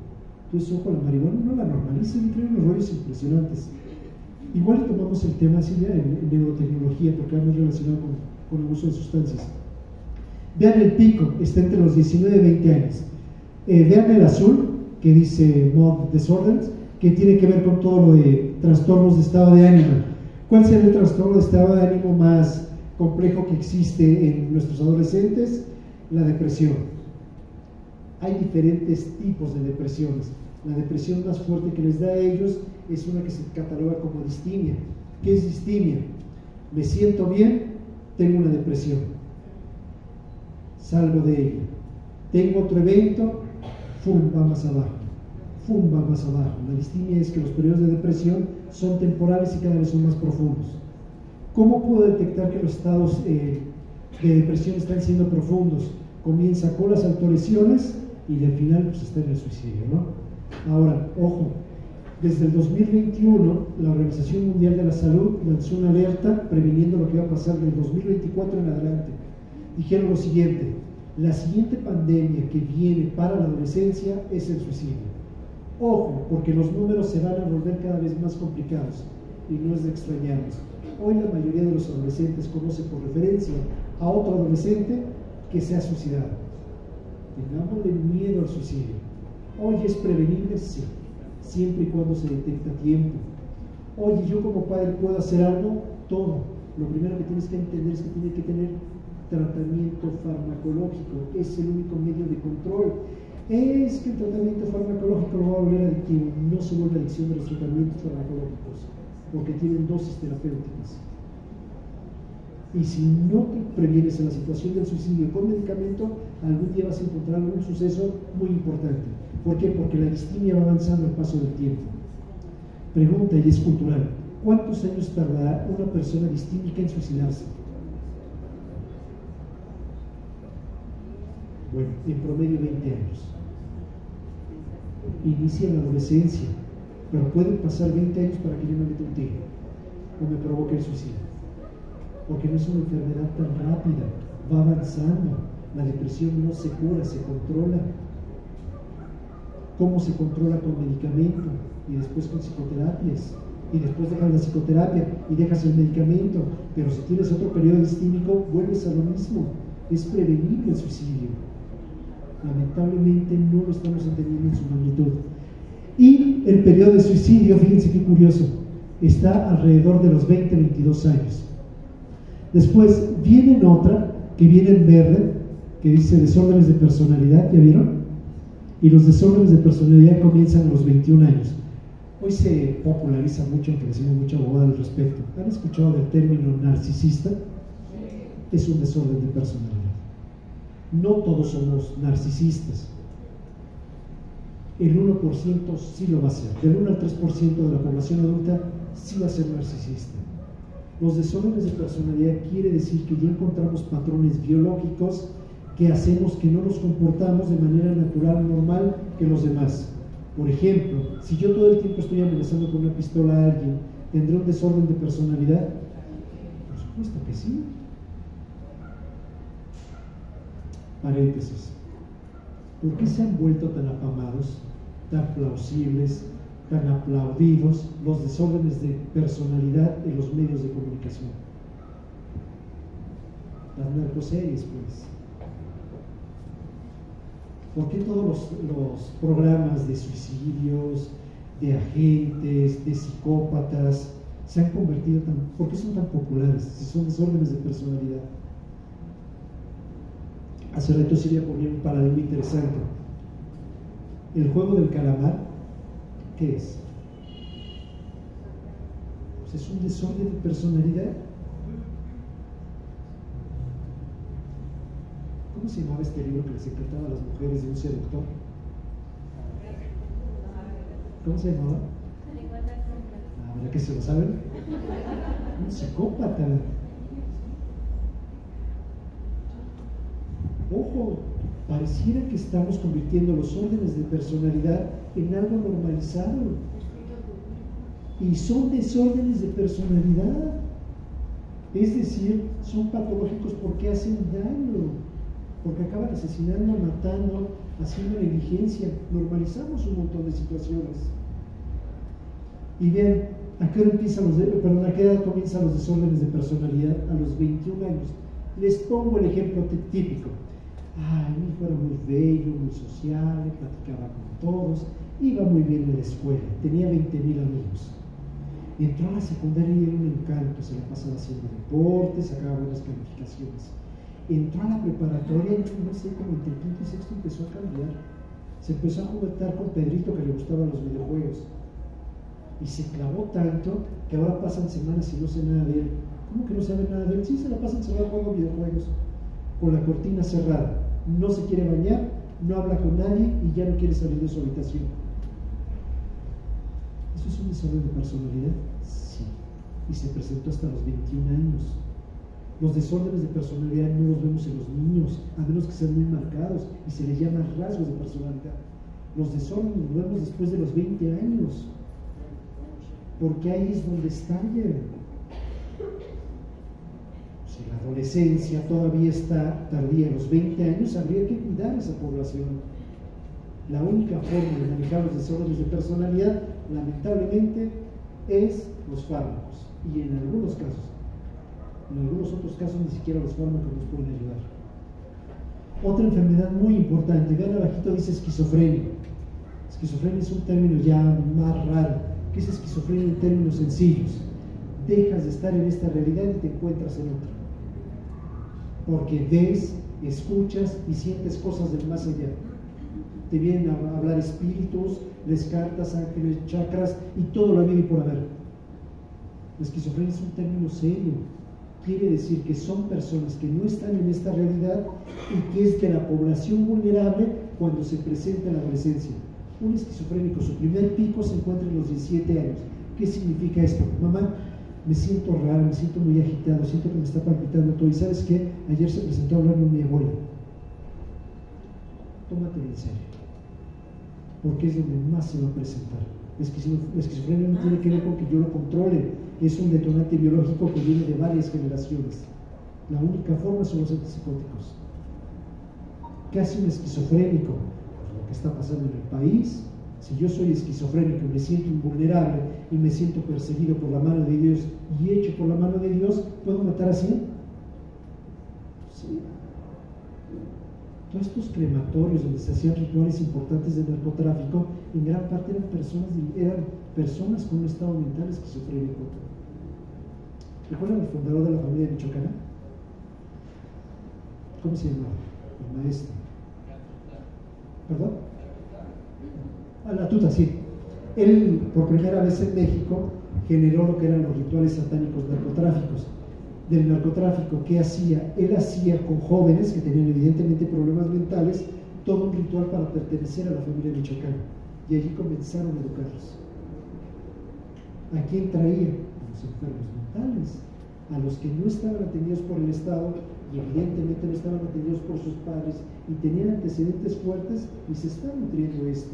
Entonces, ojo, la marihuana no la normalicen y trae unos rollos impresionantes. Igual tomamos el tema así en neurotecnología, porque va muy relacionado con el uso de sustancias. Vean el pico, está entre los 19 y 20 años. Vean el azul, que dice Mood Disorders, que tiene que ver con todo lo de trastornos de estado de ánimo. ¿Cuál será el trastorno de estado de ánimo más complejo que existe en nuestros adolescentes? La depresión. Hay diferentes tipos de depresiones. La depresión más fuerte que les da a ellos es una que se cataloga como distimia. ¿Qué es distimia? Me siento bien, tengo una depresión, salgo de ella. Tengo otro evento, ¡fum!, va más abajo. ¡fum!, va más abajo. La distimia es que los periodos de depresión son temporales y cada vez son más profundos. ¿Cómo puedo detectar que los estados de depresión están siendo profundos? Comienza con las autolesiones y al final pues está en el suicidio, ¿no? Ahora, ojo, desde el 2021 la Organización Mundial de la Salud lanzó una alerta previniendo lo que va a pasar del 2024 en adelante. Dijeron lo siguiente: la siguiente pandemia que viene para la adolescencia es el suicidio. Ojo, porque los números se van a volver cada vez más complicados y no es de extrañarnos. Hoy la mayoría de los adolescentes conoce por referencia a otro adolescente que se ha suicidado. Tengámosle miedo al suicidio. Hoy es prevenible, sí, siempre y cuando se detecta a tiempo. Oye, yo como padre puedo hacer algo, todo. Lo primero que tienes que entender es que tiene que tener tratamiento farmacológico, es el único medio de control. Es que el tratamiento farmacológico lo va a volver adictivo. No se vuelve adicción de los tratamientos farmacológicos, porque tienen dosis terapéuticas. Y si no te previenes en la situación del suicidio con medicamento, algún día vas a encontrar un suceso muy importante. ¿Por qué? Porque la distimia va avanzando al paso del tiempo. Pregunta, y es cultural: ¿cuántos años tardará una persona distímica en suicidarse? Bueno, en promedio 20 años. Inicia en la adolescencia, pero pueden pasar 20 años para que yo me meta un tiro o me provoque el suicidio, porque no es una enfermedad tan rápida, va avanzando. La depresión no se cura, se controla. ¿Cómo se controla? Con medicamento y después con psicoterapias, y después dejas la psicoterapia y dejas el medicamento, pero si tienes otro periodo distímico vuelves a lo mismo. Es prevenible el suicidio. Lamentablemente no lo estamos entendiendo en su magnitud. Y el periodo de suicidio, fíjense qué curioso, está alrededor de los 20-22 años. Después viene otra que viene en verde, que dice desórdenes de personalidad, ¿ya vieron? Y los desórdenes de personalidad comienzan a los 21 años. Hoy se populariza mucho, aunque decimos mucha bobada al respecto. ¿Han escuchado del término narcisista? Es un desorden de personalidad. No todos somos narcisistas. El 1% sí lo va a ser. Del 1 al 3% de la población adulta sí va a ser narcisista. Los desórdenes de personalidad quiere decir que ya encontramos patrones biológicos que hacemos que no nos comportamos de manera natural, normal que los demás. Por ejemplo, si yo todo el tiempo estoy amenazando con una pistola a alguien, ¿tendré un desorden de personalidad? Por supuesto que sí. Paréntesis. ¿Por qué se han vuelto tan afamados, tan plausibles, tan aplaudidos los desórdenes de personalidad en los medios de comunicación? Las narcoseries, pues. ¿Por qué todos los programas de suicidios, de agentes, de psicópatas se han convertido tan... ¿Por qué son tan populares si son desórdenes de personalidad? Hace rato Silvia ponía un paradigma interesante. El juego del calamar, ¿qué es? Pues es un desorden de personalidad. ¿Cómo se llamaba este libro que les encantaba a las mujeres de un seductor? ¿Cómo se llamaba? ¿Verdad que se lo saben? Un psicópata. Ojo, pareciera que estamos convirtiendo los órdenes de personalidad en algo normalizado. Y son desórdenes de personalidad. Es decir, son patológicos porque hacen daño, porque acaban asesinando, matando, haciendo negligencia. Normalizamos un montón de situaciones. Y vean, ¿a qué edad comienzan los desórdenes de personalidad? A los 21 años. Les pongo el ejemplo típico. Ay, mi hijo era muy bello, muy sociable, platicaba con todos, iba muy bien en la escuela, tenía 20,000 amigos. Entró a la secundaria y era un encanto, se la pasaba haciendo deportes, sacaba buenas calificaciones. Entró a la preparatoria y no sé, como entre el quinto y sexto empezó a cambiar. Se empezó a jugar con Pedrito, que le gustaban los videojuegos. Y se clavó tanto que ahora pasan semanas y no sé nada de él. ¿Cómo que no sabe nada de él? Sí, se la pasan encerrado jugando videojuegos, con la cortina cerrada. No se quiere bañar, no habla con nadie y ya no quiere salir de su habitación. ¿Eso es un desorden de personalidad? Sí. Y se presentó hasta los 21 años. Los desórdenes de personalidad no los vemos en los niños, a menos que sean muy marcados, y se les llama rasgos de personalidad. Los desórdenes los vemos después de los 20 años, porque ahí es donde estallan. Si la adolescencia todavía está tardía, a los 20 años habría que cuidar a esa población. La única forma de manejar los desórdenes de personalidad, lamentablemente, es los fármacos, y en algunos casos. En algunos otros casos ni siquiera los fármacos nos pueden ayudar. Otra enfermedad muy importante, vean abajito dice esquizofrenia. Esquizofrenia es un término ya más raro. ¿Qué es esquizofrenia en términos sencillos? Dejas de estar en esta realidad y te encuentras en otra. Porque ves, escuchas y sientes cosas del más allá. Te vienen a hablar espíritus, les cartas, ángeles, chakras y todo lo habido y por haber. La esquizofrenia es un término serio. Quiere decir que son personas que no están en esta realidad y que es de la población vulnerable cuando se presenta en la adolescencia. Un esquizofrénico, su primer pico se encuentra en los 17 años. ¿Qué significa esto? Mamá, me siento raro, me siento muy agitado, siento que me está palpitando todo. ¿Y sabes qué? Ayer se presentó a hablarme mi abuela. Tómatelo en serio, porque es donde más se va a presentar. La esquizofrenia no tiene que ver con que yo lo controle. Es un detonante biológico que viene de varias generaciones. La única forma son los antipsicóticos. ¿Qué hace un esquizofrénico? Pues lo que está pasando en el país. Si yo soy esquizofrénico y me siento invulnerable y me siento perseguido por la mano de Dios y hecho por la mano de Dios, ¿puedo matar así? Sí. Todos estos crematorios donde se hacían rituales importantes de narcotráfico, en gran parte eran personas con un estado mental esquizofrénico. ¿Recuerdan el fundador de la familia michoacana? ¿Cómo se llamaba? El maestro. ¿Perdón? La tuta, sí. Él, por primera vez en México, generó lo que eran los rituales satánicos del narcotráfico. ¿Qué hacía? Él hacía con jóvenes que tenían evidentemente problemas mentales todo un ritual para pertenecer a la familia michoacana. Y allí comenzaron a educarlos. ¿A quién traía? A los enfermos mentales, a los que no estaban atendidos por el Estado y evidentemente no estaban atendidos por sus padres y tenían antecedentes fuertes y se está nutriendo esto.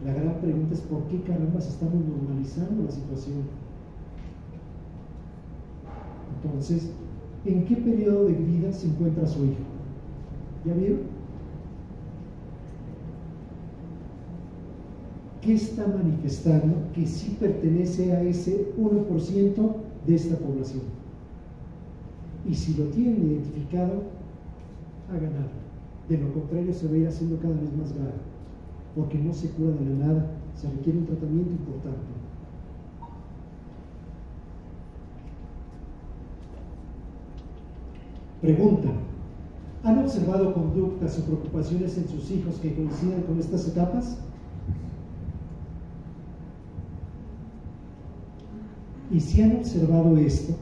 La gran pregunta es ¿por qué caramba estamos normalizando la situación? Entonces, ¿en qué periodo de vida se encuentra su hijo? ¿Ya vieron? ¿Qué está manifestando que sí pertenece a ese 1% de esta población? Y si lo tienen identificado, hagan algo. De lo contrario, se va a ir haciendo cada vez más grave, porque no se cura de la nada, se requiere un tratamiento importante. Pregunta: ¿han observado conductas o preocupaciones en sus hijos que coincidan con estas etapas? Y si han observado esto,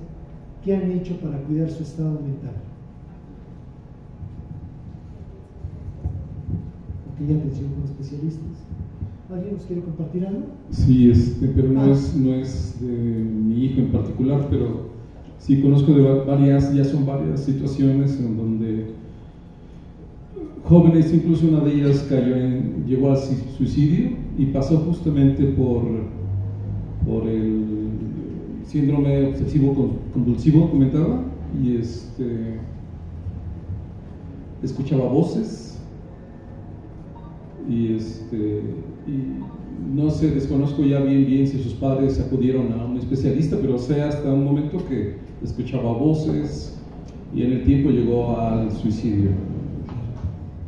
¿qué han hecho para cuidar su estado mental? Aquí hay atención con especialistas. ¿Alguien nos quiere compartir algo? Sí, pero no es de mi hijo en particular, pero sí conozco de son varias situaciones en donde jóvenes, incluso una de ellas llegó al suicidio y pasó justamente por el síndrome obsesivo compulsivo, comentaba, y escuchaba voces y no sé, desconozco ya bien si sus padres acudieron a un especialista, pero sé hasta un momento que escuchaba voces y en el tiempo llegó al suicidio.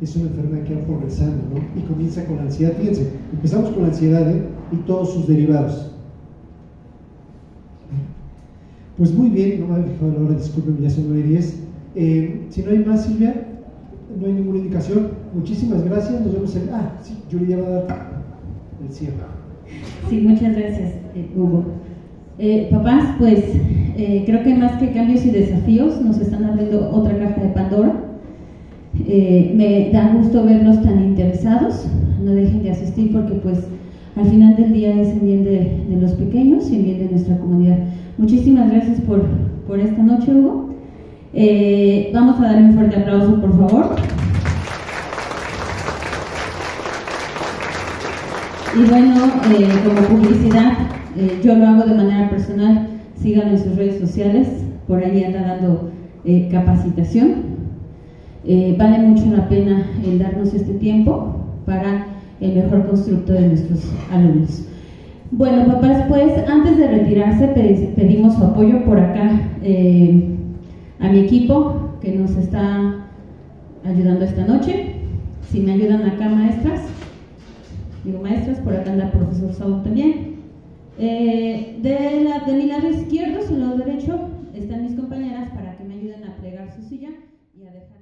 Es una enfermedad que va progresando, ¿no? Y comienza con la ansiedad. Fíjense, empezamos con la ansiedad, y todos sus derivados. Pues muy bien, no me había fijado la hora, discúlpenme, ya son 9:10. Si no hay más, Silvia, no hay ninguna indicación. Muchísimas gracias, nos vemos sí, Yuri ya va a dar el cierre. Sí, muchas gracias, Hugo. Papás, pues creo que más que cambios y desafíos nos están abriendo otra caja de Pandora. Me da gusto verlos tan interesados. No dejen de asistir porque pues al final del día es en bien de los pequeños y en bien de nuestra comunidad. Muchísimas gracias por esta noche, Hugo. Vamos a dar un fuerte aplauso, por favor. Y bueno, como publicidad, yo lo hago de manera personal, síganlo en sus redes sociales, por ahí anda dando capacitación. Vale mucho la pena el darnos este tiempo para el mejor constructo de nuestros alumnos. Bueno, papás, pues antes de retirarse pedimos su apoyo por acá a mi equipo que nos está ayudando esta noche. Si me ayudan acá, maestras, por acá anda el profesor Saúl también. De mi lado izquierdo, su lado derecho, están mis compañeras para que me ayuden a plegar su silla y a dejar